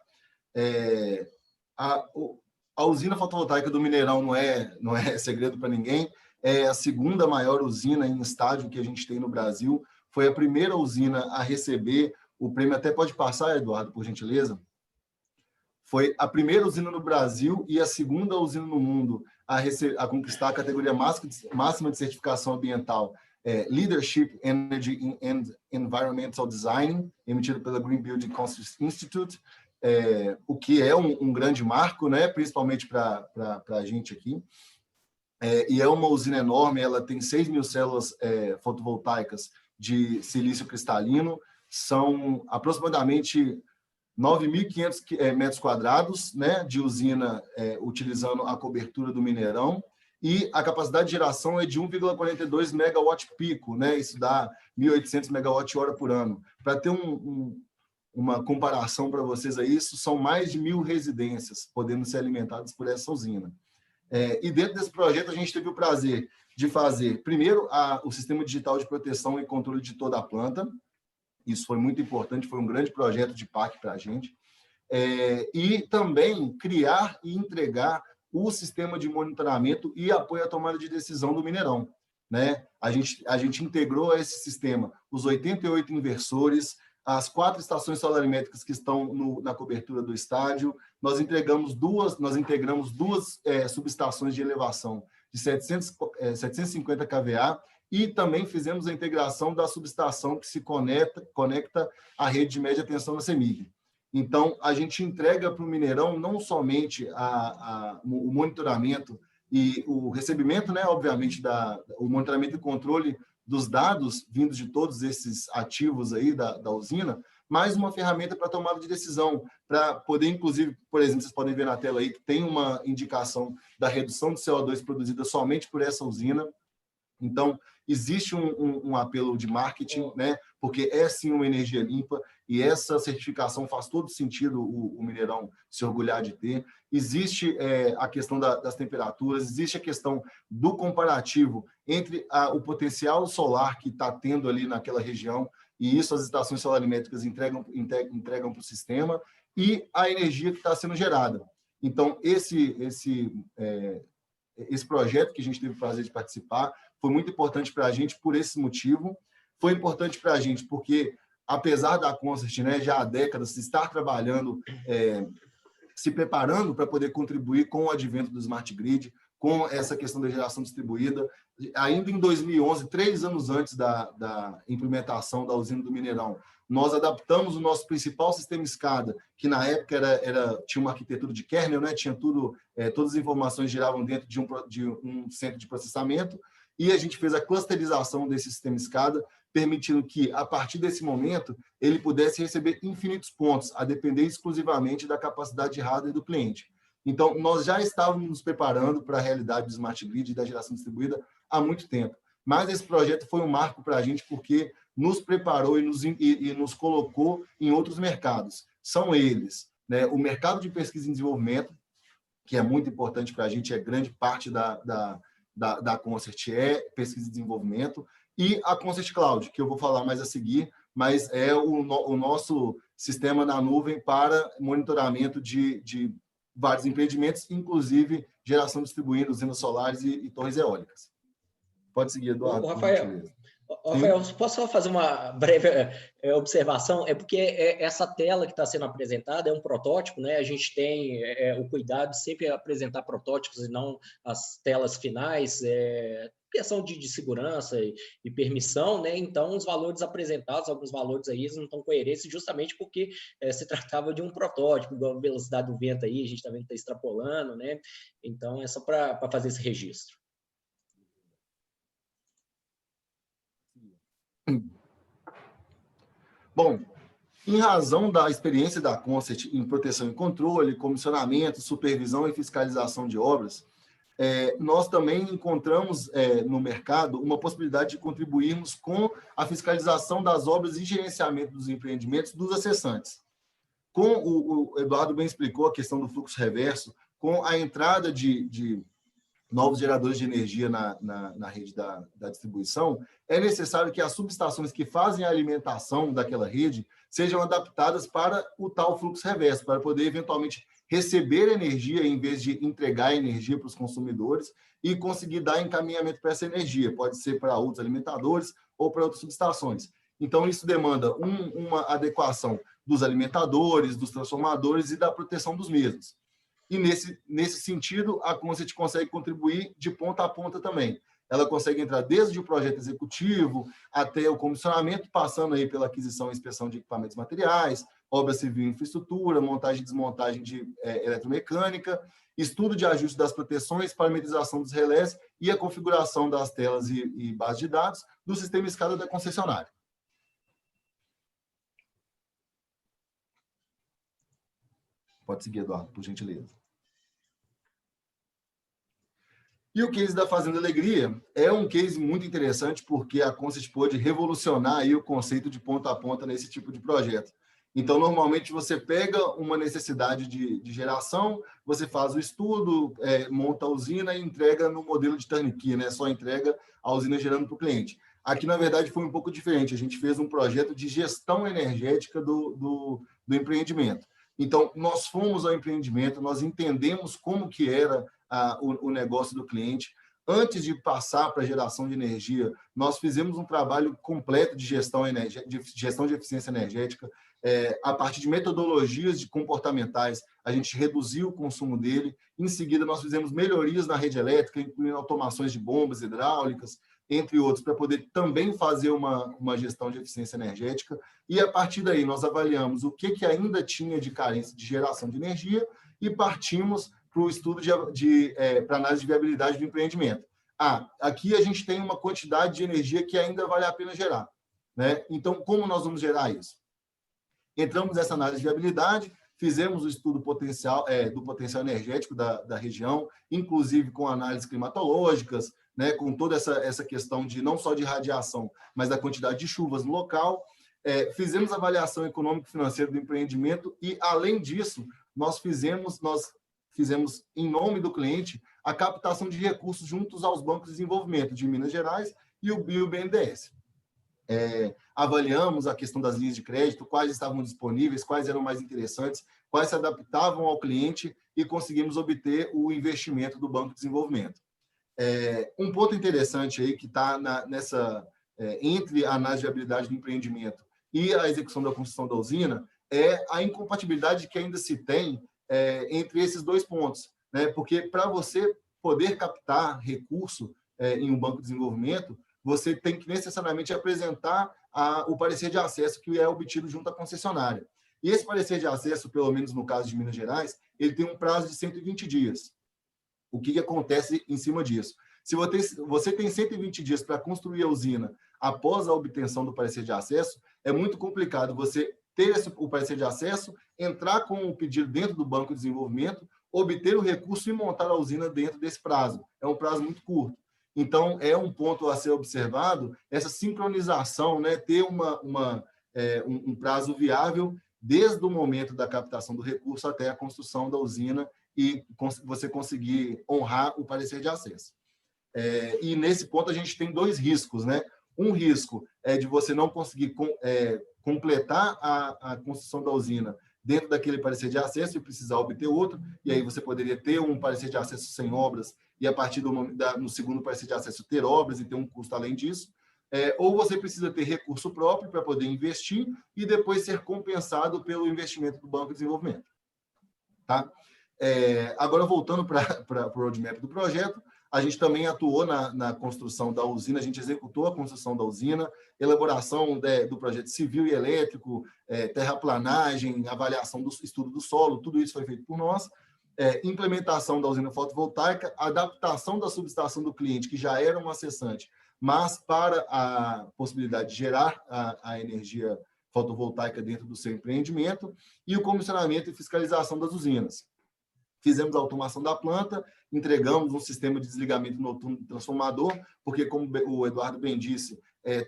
A usina fotovoltaica do Mineirão não é segredo para ninguém, é a segunda maior usina em estágio que a gente tem no Brasil, foi a primeira usina a receber o prêmio, até pode passar, Eduardo, por gentileza? Foi a primeira usina no Brasil e a segunda usina no mundo a conquistar a categoria máxima de certificação ambiental, Leadership Energy and Environmental Design, emitido pela Green Building Council Institute, o que é um grande marco, né, principalmente para a gente aqui. E é uma usina enorme, ela tem 6.000 células fotovoltaicas de silício cristalino, são aproximadamente 9.500 metros quadrados, né, de usina utilizando a cobertura do Mineirão, e a capacidade de geração é de 1,42 megawatt-pico, né, isso dá 1.800 megawatt-hora por ano. Para ter uma comparação para vocês aí, isso são mais de 1.000 residências podendo ser alimentadas por essa usina. E dentro desse projeto a gente teve o prazer de fazer, primeiro, o sistema digital de proteção e controle de toda a planta. Isso foi muito importante, foi um grande projeto de PAC para a gente. E também criar e entregar o sistema de monitoramento e apoio à tomada de decisão do Mineirão, né? A gente integrou a esse sistema os 88 inversores, as 4 estações solarimétricas que estão na cobertura do estádio. Nós integramos duas subestações de elevação de 750 kVA e também fizemos a integração da subestação que se conecta à rede de média tensão da CEMIG. Então, a gente entrega para o Mineirão não somente o monitoramento e o recebimento, né, obviamente, o monitoramento e controle dos dados vindos de todos esses ativos aí da usina, mais uma ferramenta para tomada de decisão, para poder, inclusive, por exemplo, vocês podem ver na tela aí que tem uma indicação da redução de CO2 produzida somente por essa usina. Então, existe um apelo de marketing, né? Porque é sim uma energia limpa e essa certificação faz todo sentido o Mineirão se orgulhar de ter. Existe a questão das temperaturas, existe a questão do comparativo entre o potencial solar que está tendo ali naquela região, e isso as estações solarimétricas entregam para o sistema, e a energia que está sendo gerada. Então, esse projeto que a gente teve o prazer de participar foi muito importante para a gente por esse motivo. Foi importante para a gente porque, apesar da Concert, né, já há décadas, estar trabalhando, se preparando para poder contribuir com o advento do Smart Grid, com essa questão da geração distribuída, ainda em 2011, 3 anos antes da implementação da usina do Mineirão, nós adaptamos o nosso principal sistema SCADA, que na época tinha uma arquitetura de kernel, né? Tinha todas as informações giravam dentro de um centro de processamento, e a gente fez a clusterização desse sistema SCADA, permitindo que, a partir desse momento, ele pudesse receber infinitos pontos, a depender exclusivamente da capacidade de hardware do cliente. Então, nós já estávamos nos preparando para a realidade do Smart Grid e da geração distribuída há muito tempo. Mas esse projeto foi um marco para a gente porque nos preparou e nos colocou em outros mercados. São eles, né? O mercado de pesquisa e desenvolvimento, que é muito importante para a gente, é grande parte da Concert, pesquisa e desenvolvimento, e a Concert Cloud, que eu vou falar mais a seguir, mas é o nosso sistema na nuvem para monitoramento de vários empreendimentos, inclusive geração distribuída, usinas solares e torres eólicas. Pode seguir, Eduardo. Rafael, posso só fazer uma breve observação? É porque essa tela que está sendo apresentada é um protótipo, né? A gente tem o cuidado de sempre apresentar protótipos e não as telas finais, questão de segurança e permissão, né? Então, os valores apresentados, alguns valores aí, eles não estão coerentes justamente porque se tratava de um protótipo, igual a velocidade do vento aí, a gente também está extrapolando, né? Então, é só para fazer esse registro. Bom, em razão da experiência da Concert em proteção e controle, comissionamento, supervisão e fiscalização de obras, nós também encontramos no mercado uma possibilidade de contribuirmos com a fiscalização das obras e gerenciamento dos empreendimentos dos acessantes. Com o Eduardo bem explicou a questão do fluxo reverso, com a entrada de novos geradores de energia na rede da distribuição, é necessário que as subestações que fazem a alimentação daquela rede sejam adaptadas para o tal fluxo reverso, para poder, eventualmente, receber energia em vez de entregar energia para os consumidores e conseguir dar encaminhamento para essa energia. Pode ser para outros alimentadores ou para outras subestações. Então, isso demanda uma adequação dos alimentadores, dos transformadores e da proteção dos mesmos. E, nesse sentido, a Concert consegue contribuir de ponta a ponta também. Ela consegue entrar desde o projeto executivo até o comissionamento, passando aí pela aquisição e inspeção de equipamentos materiais, obra civil e infraestrutura, montagem e desmontagem de eletromecânica, estudo de ajuste das proteções, parametrização dos relés e a configuração das telas e bases de dados do sistema SCADA da concessionária. Pode seguir, Eduardo, por gentileza. E o case da Fazenda Alegria é um case muito interessante porque a Concert pôde revolucionar aí o conceito de ponta a ponta nesse tipo de projeto. Então, normalmente, você pega uma necessidade de geração, você faz o estudo, monta a usina e entrega no modelo de turnkey, né? Só entrega a usina gerando para o cliente. Aqui, na verdade, foi um pouco diferente. A gente fez um projeto de gestão energética do empreendimento. Então, nós fomos ao empreendimento, nós entendemos como que era o negócio do cliente. Antes de passar para a geração de energia, nós fizemos um trabalho completo de gestão de eficiência energética. A partir de metodologias comportamentais, a gente reduziu o consumo dele. Em seguida, nós fizemos melhorias na rede elétrica, incluindo automações de bombas hidráulicas, entre outros, para poder também fazer uma gestão de eficiência energética. E, a partir daí, nós avaliamos o que ainda tinha de carência de geração de energia e partimos para o estudo para análise de viabilidade do empreendimento. Aqui a gente tem uma quantidade de energia que ainda vale a pena gerar, né? Então, como nós vamos gerar isso? Entramos nessa análise de viabilidade, fizemos o estudo do potencial energético da região, inclusive com análises climatológicas, né, com toda essa questão de não só de radiação, mas da quantidade de chuvas no local. Fizemos avaliação econômico-financeira do empreendimento e, além disso, nós fizemos em nome do cliente a captação de recursos juntos aos bancos de desenvolvimento de Minas Gerais e o BNDES. Avaliamos a questão das linhas de crédito, quais estavam disponíveis, quais eram mais interessantes, quais se adaptavam ao cliente e conseguimos obter o investimento do Banco de Desenvolvimento. Um ponto interessante aí que está entre a análise de viabilidade do empreendimento e a execução da construção da usina é a incompatibilidade que ainda se tem entre esses dois pontos, né? Porque para você poder captar recurso em um banco de desenvolvimento, você tem que necessariamente apresentar o parecer de acesso que é obtido junto à concessionária. E esse parecer de acesso, pelo menos no caso de Minas Gerais, ele tem um prazo de 120 dias. O que acontece em cima disso? Se você tem 120 dias para construir a usina após a obtenção do parecer de acesso, é muito complicado você ter o parecer de acesso, entrar com o pedido dentro do Banco de Desenvolvimento, obter o recurso e montar a usina dentro desse prazo. É um prazo muito curto. Então, é um ponto a ser observado, essa sincronização, né, ter um prazo viável desde o momento da captação do recurso até a construção da usina e você conseguir honrar o parecer de acesso. E nesse ponto a gente tem dois riscos, né? Um risco é de você não conseguir completar a construção da usina dentro daquele parecer de acesso e precisar obter outro, e aí você poderia ter um parecer de acesso sem obras e a partir no segundo parecer de acesso ter obras e ter um custo além disso. ou você precisa ter recurso próprio para poder investir e depois ser compensado pelo investimento do Banco de Desenvolvimento. Tá? Agora, voltando para o roadmap do projeto, a gente também atuou na construção da usina, a gente executou a construção da usina, elaboração do projeto civil e elétrico, terraplanagem, avaliação do estudo do solo, tudo isso foi feito por nós, implementação da usina fotovoltaica, adaptação da subestação do cliente, que já era um acessante, mas para a possibilidade de gerar a energia fotovoltaica dentro do seu empreendimento, e o comissionamento e fiscalização das usinas. Fizemos a automação da planta, entregamos um sistema de desligamento noturno transformador, porque, como o Eduardo bem disse,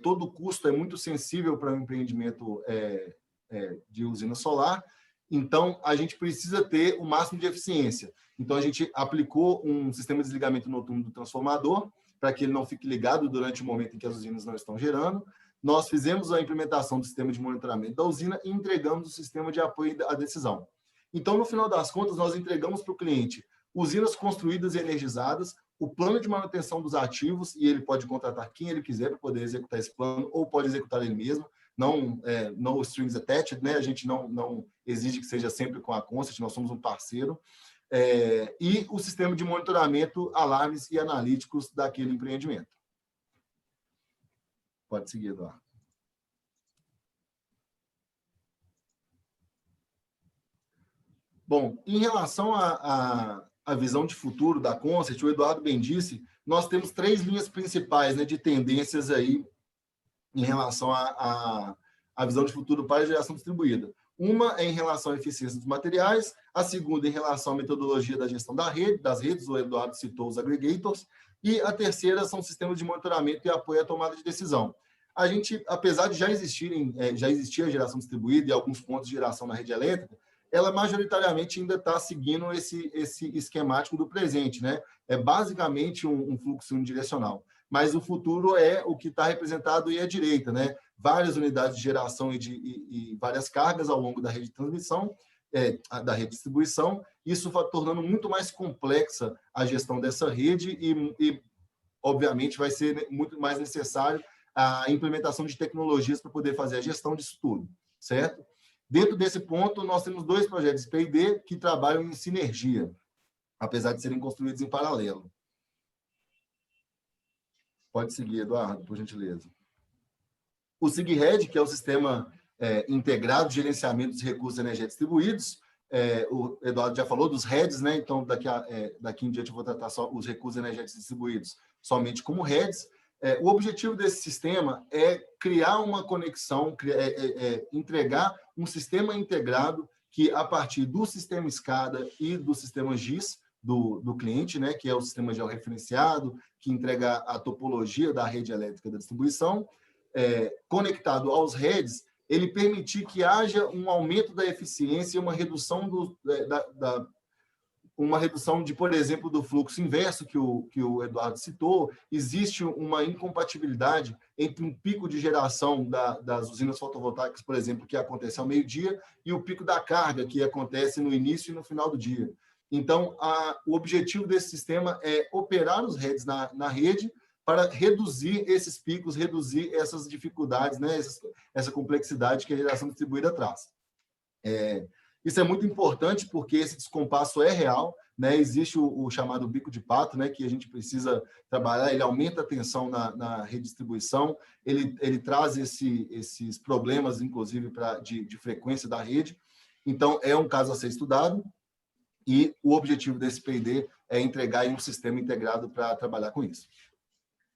todo custo é muito sensível para um empreendimento de usina solar, então a gente precisa ter o máximo de eficiência. Então, a gente aplicou um sistema de desligamento noturno do transformador, para que ele não fique ligado durante o momento em que as usinas não estão gerando. Nós fizemos a implementação do sistema de monitoramento da usina e entregamos o sistema de apoio à decisão. Então, no final das contas, nós entregamos para o cliente usinas construídas e energizadas, o plano de manutenção dos ativos, e ele pode contratar quem ele quiser para poder executar esse plano, ou pode executar ele mesmo, não no strings attached, né? A gente não exige que seja sempre com a Consect, nós somos um parceiro, e o sistema de monitoramento, alarmes e analíticos daquele empreendimento. Pode seguir, Eduardo. Bom, em relação à visão de futuro da Consect, o Eduardo bem disse, nós temos 3 linhas principais, né, de tendências aí em relação à visão de futuro para a geração distribuída. Uma é em relação à eficiência dos materiais, a segunda em relação à metodologia da gestão das redes, o Eduardo citou os aggregators, e a terceira são sistemas de monitoramento e apoio à tomada de decisão. A gente, apesar de já existir a geração distribuída e alguns pontos de geração na rede elétrica, ela majoritariamente ainda está seguindo esse esquemático do presente, né? É basicamente um fluxo unidirecional. Mas o futuro é o que está representado aí à direita, né? Várias unidades de geração e várias cargas ao longo da rede de transmissão, da rede de distribuição, isso vai tornando muito mais complexa a gestão dessa rede e obviamente, vai ser muito mais necessário a implementação de tecnologias para poder fazer a gestão disso tudo, certo? Dentro desse ponto, nós temos 2 projetos P&D que trabalham em sinergia, apesar de serem construídos em paralelo. Pode seguir, Eduardo, por gentileza. O SIGRED, que é o Sistema Integrado de Gerenciamento dos Recursos Energéticos Distribuídos, o Eduardo já falou dos REDs, né? Então, daqui em diante eu vou tratar só os recursos energéticos distribuídos somente como REDs. O objetivo desse sistema é criar uma conexão, entregar um sistema integrado que, a partir do sistema SCADA e do sistema GIS do cliente, né, que é o sistema georreferenciado, que entrega a topologia da rede elétrica da distribuição, conectado aos REDs, ele permitir que haja um aumento da eficiência e uma redução de, por exemplo, do fluxo inverso que o Eduardo citou. Existe uma incompatibilidade entre um pico de geração das usinas fotovoltaicas, por exemplo, que acontece ao meio-dia, e o pico da carga, que acontece no início e no final do dia. Então, o objetivo desse sistema é operar os REDs na rede para reduzir esses picos, reduzir essas dificuldades, né, essa complexidade que a geração distribuída traz. Isso é muito importante porque esse descompasso é real, né? Existe o chamado bico de pato, né? Que a gente precisa trabalhar, ele aumenta a tensão na redistribuição, ele traz esses problemas, inclusive, de frequência da rede. Então, é um caso a ser estudado e o objetivo desse P&D é entregar um sistema integrado para trabalhar com isso.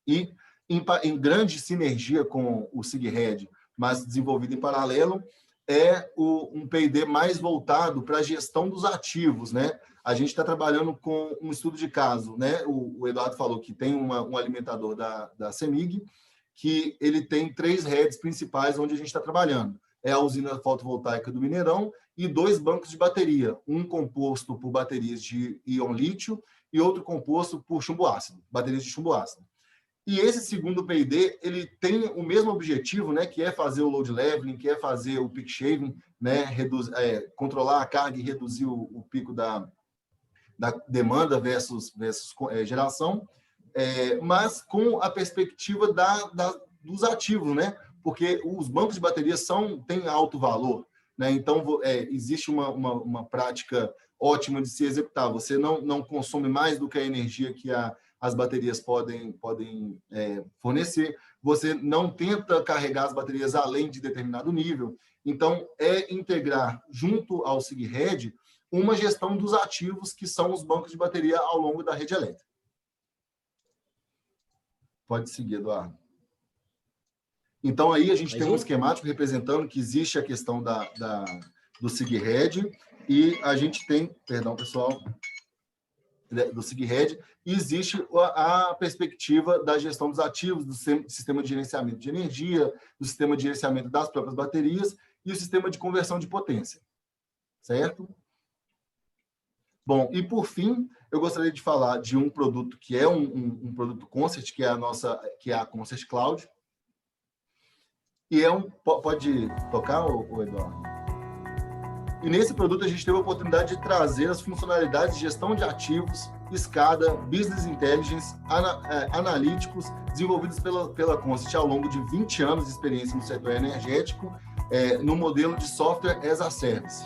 E, em grande sinergia com o SIGRED, mas desenvolvido em paralelo, um P&D mais voltado para a gestão dos ativos, né? A gente está trabalhando com um estudo de caso, né? O Eduardo falou que tem um alimentador da CEMIG, que ele tem 3 redes principais onde a gente está trabalhando. É a usina fotovoltaica do Mineirão e 2 bancos de bateria, um composto por baterias de íon lítio e outro composto por chumbo ácido, baterias de chumbo ácido. E esse segundo P&D, ele tem o mesmo objetivo, né, que é fazer o load leveling, que é fazer o peak shaving, né, controlar a carga e reduzir o pico da demanda versus geração, mas com a perspectiva dos ativos, né? Porque os bancos de baterias têm alto valor, né? Então, existe uma prática ótima de se executar. Você não consome mais do que a energia que as baterias podem fornecer. Você não tenta carregar as baterias além de determinado nível. Então, integrar junto ao SIGRED uma gestão dos ativos que são os bancos de bateria ao longo da rede elétrica. Pode seguir, Eduardo. Então, aí a gente tem um esquemático representando que existe a questão do SIGRED e a gente tem, perdão, pessoal, do SIGRED, e existe a perspectiva da gestão dos ativos, do sistema de gerenciamento de energia, do sistema de gerenciamento das próprias baterias e o sistema de conversão de potência. Certo? Bom, e por fim, eu gostaria de falar de um produto que é um produto Concert, que é a Concert Cloud. E pode tocar, Eduardo? E nesse produto a gente teve a oportunidade de trazer as funcionalidades de gestão de ativos, SCADA, Business Intelligence, analíticos, desenvolvidos pela Concert ao longo de 20 anos de experiência no setor energético, no modelo de software as a service.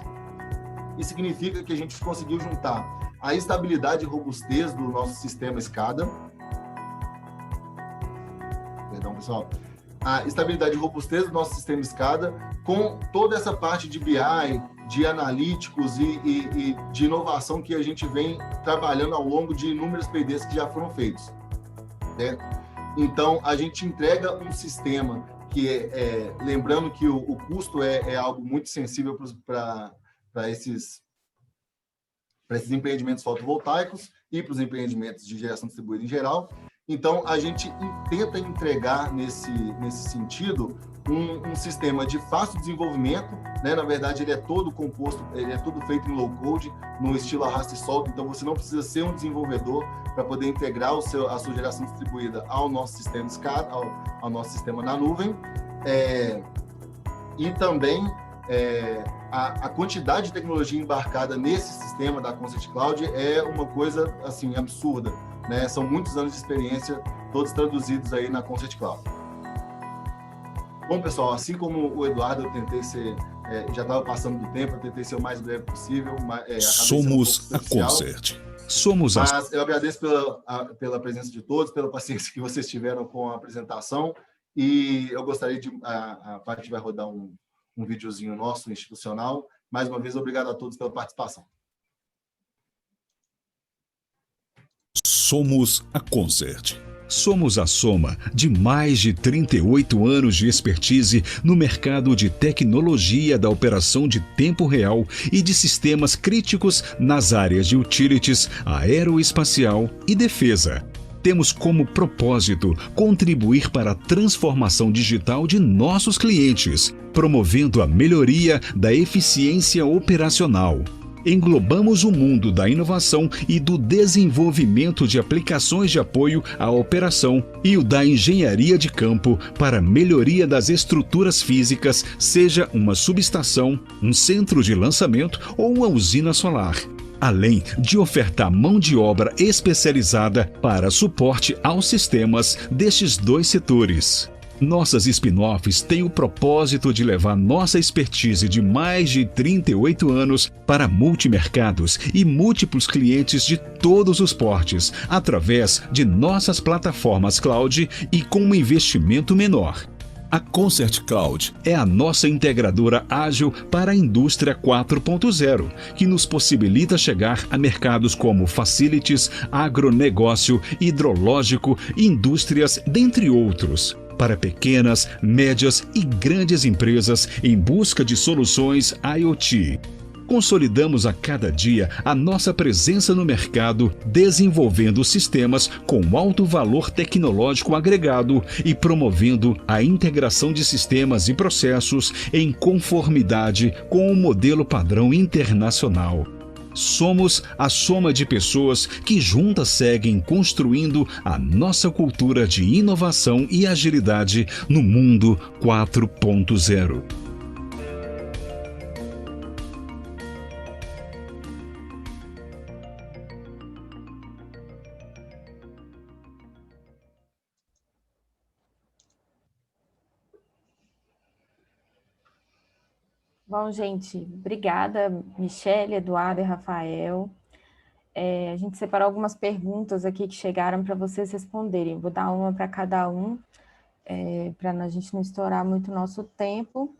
Isso significa que a gente conseguiu juntar a estabilidade e robustez do nosso sistema SCADA. Perdão, pessoal. A estabilidade e robustez do nosso sistema SCADA com toda essa parte de BI, de analíticos e de inovação que a gente vem trabalhando ao longo de inúmeros PDs que já foram feitos. Certo? Então, a gente entrega um sistema que lembrando que o custo é algo muito sensível para esses empreendimentos fotovoltaicos e para os empreendimentos de geração distribuída em geral. Então, a gente tenta entregar, nesse sentido, um sistema de fácil desenvolvimento, né? Na verdade, ele é todo composto, ele é tudo feito em low-code, no estilo arrasta e solta, então você não precisa ser um desenvolvedor para poder integrar a sua geração distribuída ao nosso sistema SCADA, ao nosso sistema na nuvem. E também a quantidade de tecnologia embarcada nesse sistema da Concert Cloud é uma coisa assim absurda, né? São muitos anos de experiência, todos traduzidos aí na Concert Cloud. Bom, pessoal, assim como o Eduardo, eu tentei ser, já estava passando do tempo, eu tentei ser o mais breve possível. Somos a Concert. Mas eu agradeço pela presença de todos, pela paciência que vocês tiveram com a apresentação, e eu gostaria a parte vai rodar um videozinho nosso, institucional. Mais uma vez, obrigado a todos pela participação. Somos a Concert. Somos a soma de mais de 38 anos de expertise no mercado de tecnologia da operação de tempo real e de sistemas críticos nas áreas de utilities, aeroespacial e defesa. Temos como propósito contribuir para a transformação digital de nossos clientes, promovendo a melhoria da eficiência operacional. Englobamos o mundo da inovação e do desenvolvimento de aplicações de apoio à operação e o da engenharia de campo para melhoria das estruturas físicas, seja uma subestação, um centro de lançamento ou uma usina solar. Além de ofertar mão de obra especializada para suporte aos sistemas destes dois setores. Nossas spin-offs têm o propósito de levar nossa expertise de mais de 38 anos para multimercados e múltiplos clientes de todos os portes, através de nossas plataformas cloud e com um investimento menor. A Concert Cloud é a nossa integradora ágil para a indústria 4.0, que nos possibilita chegar a mercados como facilities, agronegócio, hidrológico, indústrias, dentre outros, para pequenas, médias e grandes empresas em busca de soluções IoT. Consolidamos a cada dia a nossa presença no mercado, desenvolvendo sistemas com alto valor tecnológico agregado e promovendo a integração de sistemas e processos em conformidade com o modelo padrão internacional. Somos a soma de pessoas que juntas seguem construindo a nossa cultura de inovação e agilidade no mundo 4.0. Bom, gente, obrigada, Michele, Eduardo e Rafael. A gente separou algumas perguntas aqui que chegaram para vocês responderem. Vou dar uma para cada um, para a gente não estourar muito o nosso tempo.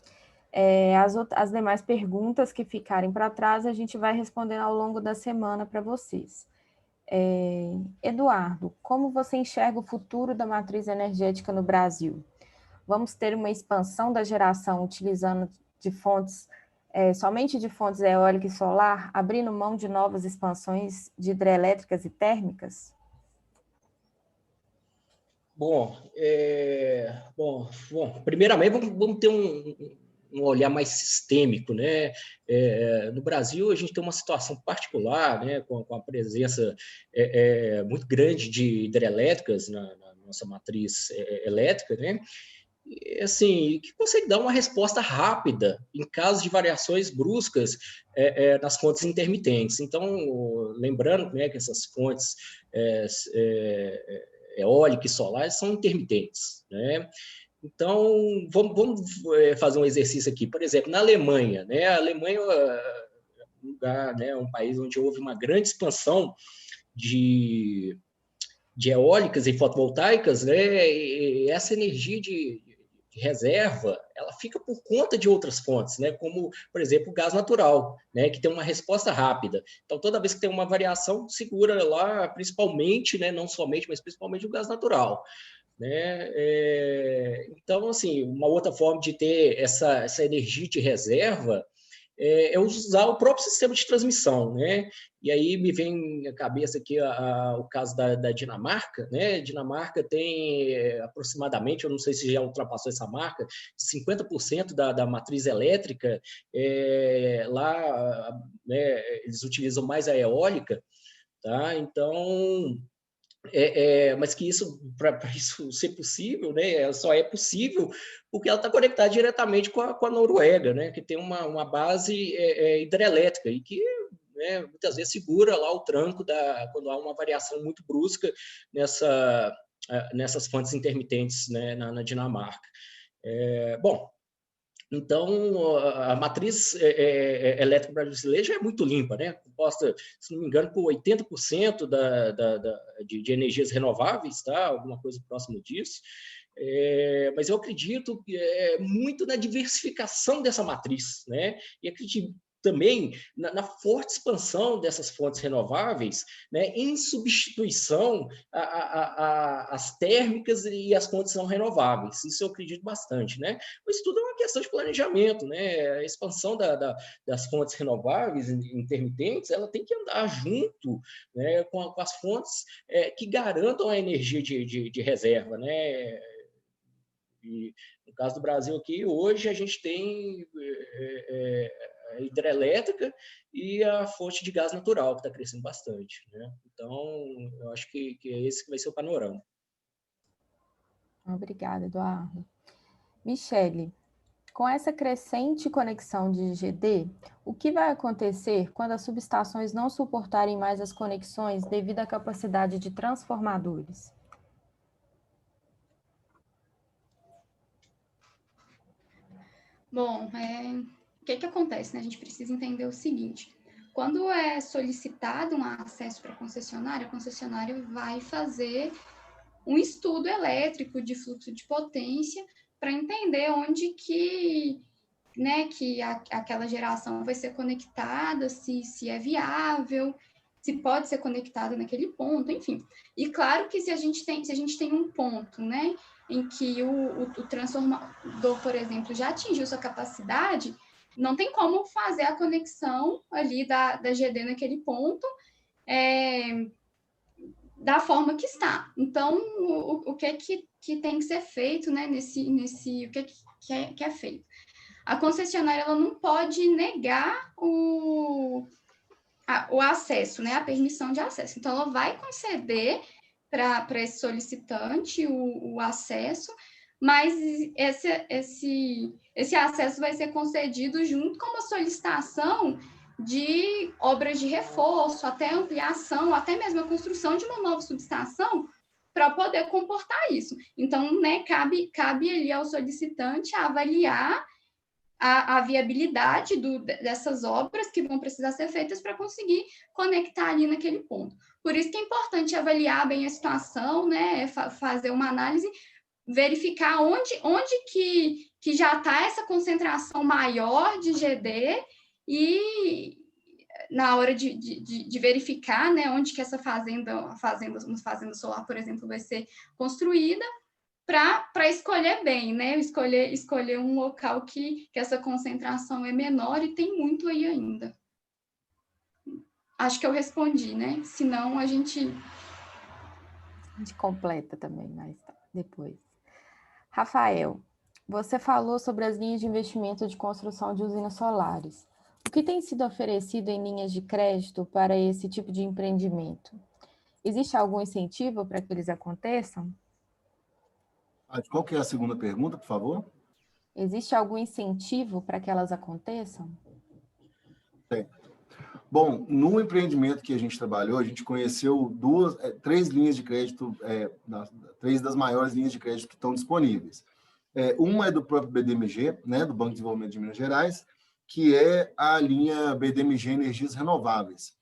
As demais perguntas que ficarem para trás, a gente vai respondendo ao longo da semana para vocês. Eduardo, como você enxerga o futuro da matriz energética no Brasil? Vamos ter uma expansão da geração utilizando de fontes, somente de fontes eólica e solar, abrindo mão de novas expansões de hidrelétricas e térmicas? Bom, primeiramente vamos ter um olhar mais sistêmico, né? No Brasil, a gente tem uma situação particular, né, com a presença muito grande de hidrelétricas na nossa matriz elétrica, né? E, assim, que consegue dar uma resposta rápida em caso de variações bruscas nas fontes intermitentes. Então, lembrando, né, que essas fontes eólica e solar são intermitentes, né? Então, vamos fazer um exercício aqui. Por exemplo, na Alemanha, né? A Alemanha é um lugar, né, um país onde houve uma grande expansão de eólicas e fotovoltaicas, né? E essa energia de reserva, ela fica por conta de outras fontes, né? Como, por exemplo, o gás natural, né? Que tem uma resposta rápida. Então, toda vez que tem uma variação, segura lá, principalmente, né? Não somente, mas principalmente o gás natural. Né? Então, assim, uma outra forma de ter essa energia de reserva é usar o próprio sistema de transmissão, né? E aí me vem à cabeça aqui o caso da Dinamarca, né? Dinamarca tem aproximadamente, eu não sei se já ultrapassou essa marca, 50% da matriz elétrica lá, né, eles utilizam mais a eólica, tá? Então, mas que isso, para isso ser possível, né, só é possível porque ela está conectada diretamente com a Noruega, né, que tem uma base hidrelétrica e que, né, muitas vezes segura lá o tranco quando há uma variação muito brusca nessas fontes intermitentes, né, na Dinamarca. Bom, então, a matriz elétrica brasileira já é muito limpa, né? Composta, se não me engano, por 80% de energias renováveis, tá? Alguma coisa próxima disso. Mas eu acredito muito na diversificação dessa matriz, né? E acredito também na forte expansão dessas fontes renováveis, né, em substituição às térmicas e às fontes não renováveis. Isso eu acredito bastante, né? Mas tudo é uma questão de planejamento, né? A expansão das fontes renováveis intermitentes, ela tem que andar junto, né, com as fontes que garantam a energia de reserva, né? E no caso do Brasil aqui, hoje a gente tem a hidrelétrica e a fonte de gás natural, que está crescendo bastante, né? Então, eu acho que é esse que vai ser o panorama. Obrigada, Eduardo. Michele, com essa crescente conexão de GD, o que vai acontecer quando as subestações não suportarem mais as conexões devido à capacidade de transformadores? Bom, o que acontece, né? A gente precisa entender o seguinte: quando é solicitado um acesso para a concessionária vai fazer um estudo elétrico de fluxo de potência para entender onde que aquela geração vai ser conectada, se é viável, se pode ser conectada naquele ponto, enfim. E claro que se a gente tem um ponto, né, em que o transformador, por exemplo, já atingiu sua capacidade, não tem como fazer a conexão ali da GD naquele ponto da forma que está. Então, o que tem que ser feito, né, o que é feito? A concessionária ela não pode negar o acesso, né, a permissão de acesso. Então, ela vai conceder para esse solicitante o acesso, mas esse acesso vai ser concedido junto com uma solicitação de obras de reforço, até ampliação, até mesmo a construção de uma nova subestação para poder comportar isso. Então, né, cabe ali ao solicitante avaliar a viabilidade dessas obras que vão precisar ser feitas para conseguir conectar ali naquele ponto. Por isso que é importante avaliar bem a situação, né, fazer uma análise, verificar onde que já está essa concentração maior de GD e na hora de verificar, né, onde que essa uma fazenda solar, por exemplo, vai ser construída, para escolher bem, né? Escolher um local que essa concentração é menor e tem muito aí ainda. Acho que eu respondi, né? Senão a gente completa também, mas depois. Rafael, você falou sobre as linhas de investimento de construção de usinas solares. O que tem sido oferecido em linhas de crédito para esse tipo de empreendimento? Existe algum incentivo para que eles aconteçam? Qual que é a segunda pergunta, por favor? Existe algum incentivo para que elas aconteçam? Tem. Bom, no empreendimento que a gente trabalhou, a gente conheceu três linhas de crédito, três das maiores linhas de crédito que estão disponíveis. Uma é do próprio BDMG, né, do Banco de Desenvolvimento de Minas Gerais, que é a linha BDMG Energias Renováveis.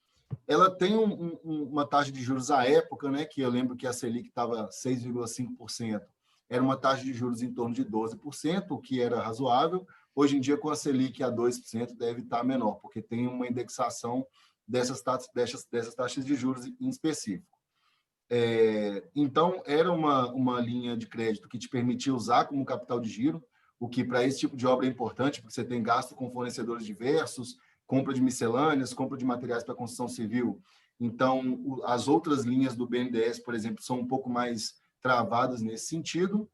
Ela tem uma taxa de juros à época, né, que eu lembro que a Selic estava 6,5%. Era uma taxa de juros em torno de 12%, o que era razoável. Hoje em dia, com a Selic a 2%, deve estar menor, porque tem uma indexação dessas taxas de juros em específico. Então, era uma linha de crédito que te permitia usar como capital de giro, o que para esse tipo de obra é importante, porque você tem gasto com fornecedores diversos, compra de miscelâneas, compra de materiais para construção civil. Então, as outras linhas do BNDES, por exemplo, são um pouco mais travadas nesse sentido.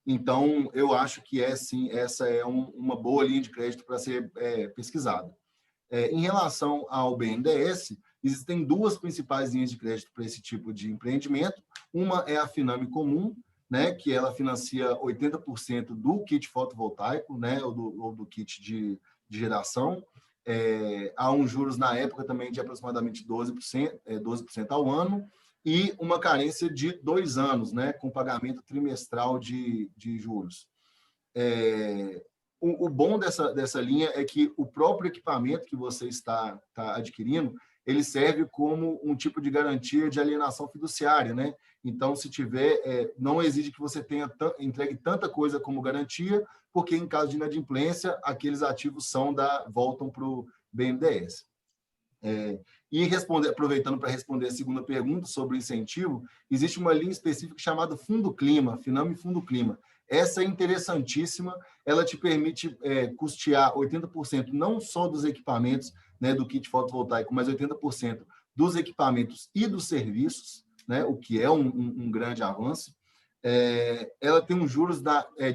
Então, eu acho que sim, essa é uma boa linha de crédito para ser pesquisada. Em relação ao BNDES, existem duas principais linhas de crédito para esse tipo de empreendimento. Uma é a Finame Comum, né, que ela financia 80% do kit fotovoltaico, né, ou do kit de geração. Há juros na época também de aproximadamente 12% ao ano, e uma carência de 2 anos, né, com pagamento trimestral de juros. O bom dessa linha é que o próprio equipamento que você está adquirindo, ele serve como um tipo de garantia de alienação fiduciária, né? Então, se tiver, não exige que você entregue tanta coisa como garantia, porque em caso de inadimplência, aqueles ativos voltam para o BNDES. E aproveitando para responder a segunda pergunta sobre o incentivo, existe uma linha específica chamada Fundo Clima, Finame Fundo Clima. Essa é interessantíssima, ela te permite custear 80% não só dos equipamentos, né, do kit fotovoltaico, mas 80% dos equipamentos e dos serviços, né, o que é um grande avanço. Ela tem juros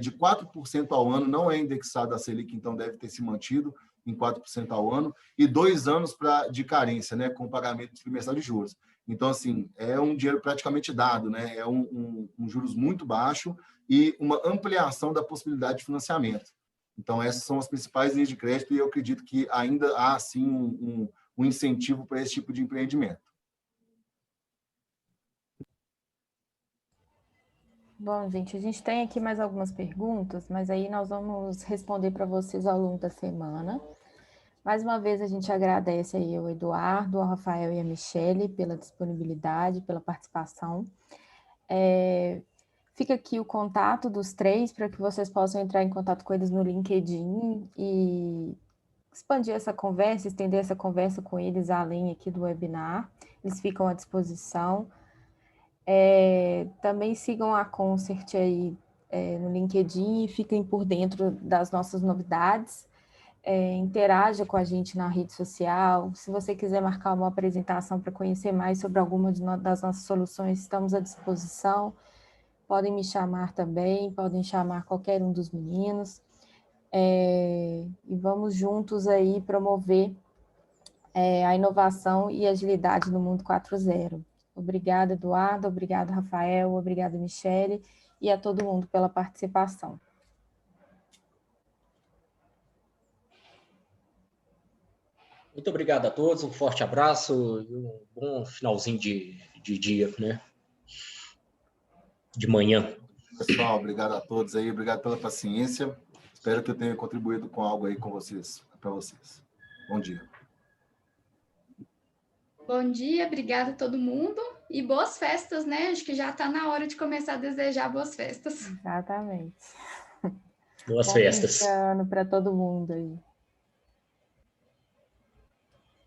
de 4% ao ano, não é indexada a Selic, então deve ter se mantido em 4% ao ano, e 2 anos de carência, né, com pagamento trimestral de juros. Então, assim, é um dinheiro praticamente dado, né, é um juros muito baixo e uma ampliação da possibilidade de financiamento. Então, essas são as principais linhas de crédito e eu acredito que ainda há, sim, um incentivo para esse tipo de empreendimento. Bom, gente, a gente tem aqui mais algumas perguntas, mas aí nós vamos responder para vocês ao longo da semana. Mais uma vez, a gente agradece aí ao Eduardo, ao Rafael e à Michele pela disponibilidade, pela participação. Fica aqui o contato dos três para que vocês possam entrar em contato com eles no LinkedIn e expandir essa conversa, estender essa conversa com eles além aqui do webinar. Eles ficam à disposição. Também sigam a Concert aí no LinkedIn e fiquem por dentro das nossas novidades. Interaja com a gente na rede social. Se você quiser marcar uma apresentação para conhecer mais sobre alguma das nossas soluções, estamos à disposição. Podem me chamar também, podem chamar qualquer um dos meninos. E vamos juntos aí promover a inovação e agilidade no mundo 4.0. Obrigada, Eduardo, obrigado, Rafael, obrigada, Michele, e a todo mundo pela participação. Muito obrigado a todos, um forte abraço e um bom finalzinho de dia, né? De manhã. Pessoal, obrigado a todos aí, obrigado pela paciência. Espero que eu tenha contribuído com algo aí com vocês, para vocês. Bom dia. Bom dia, obrigada a todo mundo e boas festas, né? Acho que já está na hora de começar a desejar boas festas. Exatamente. Boas Bom festas. ano para todo mundo aí.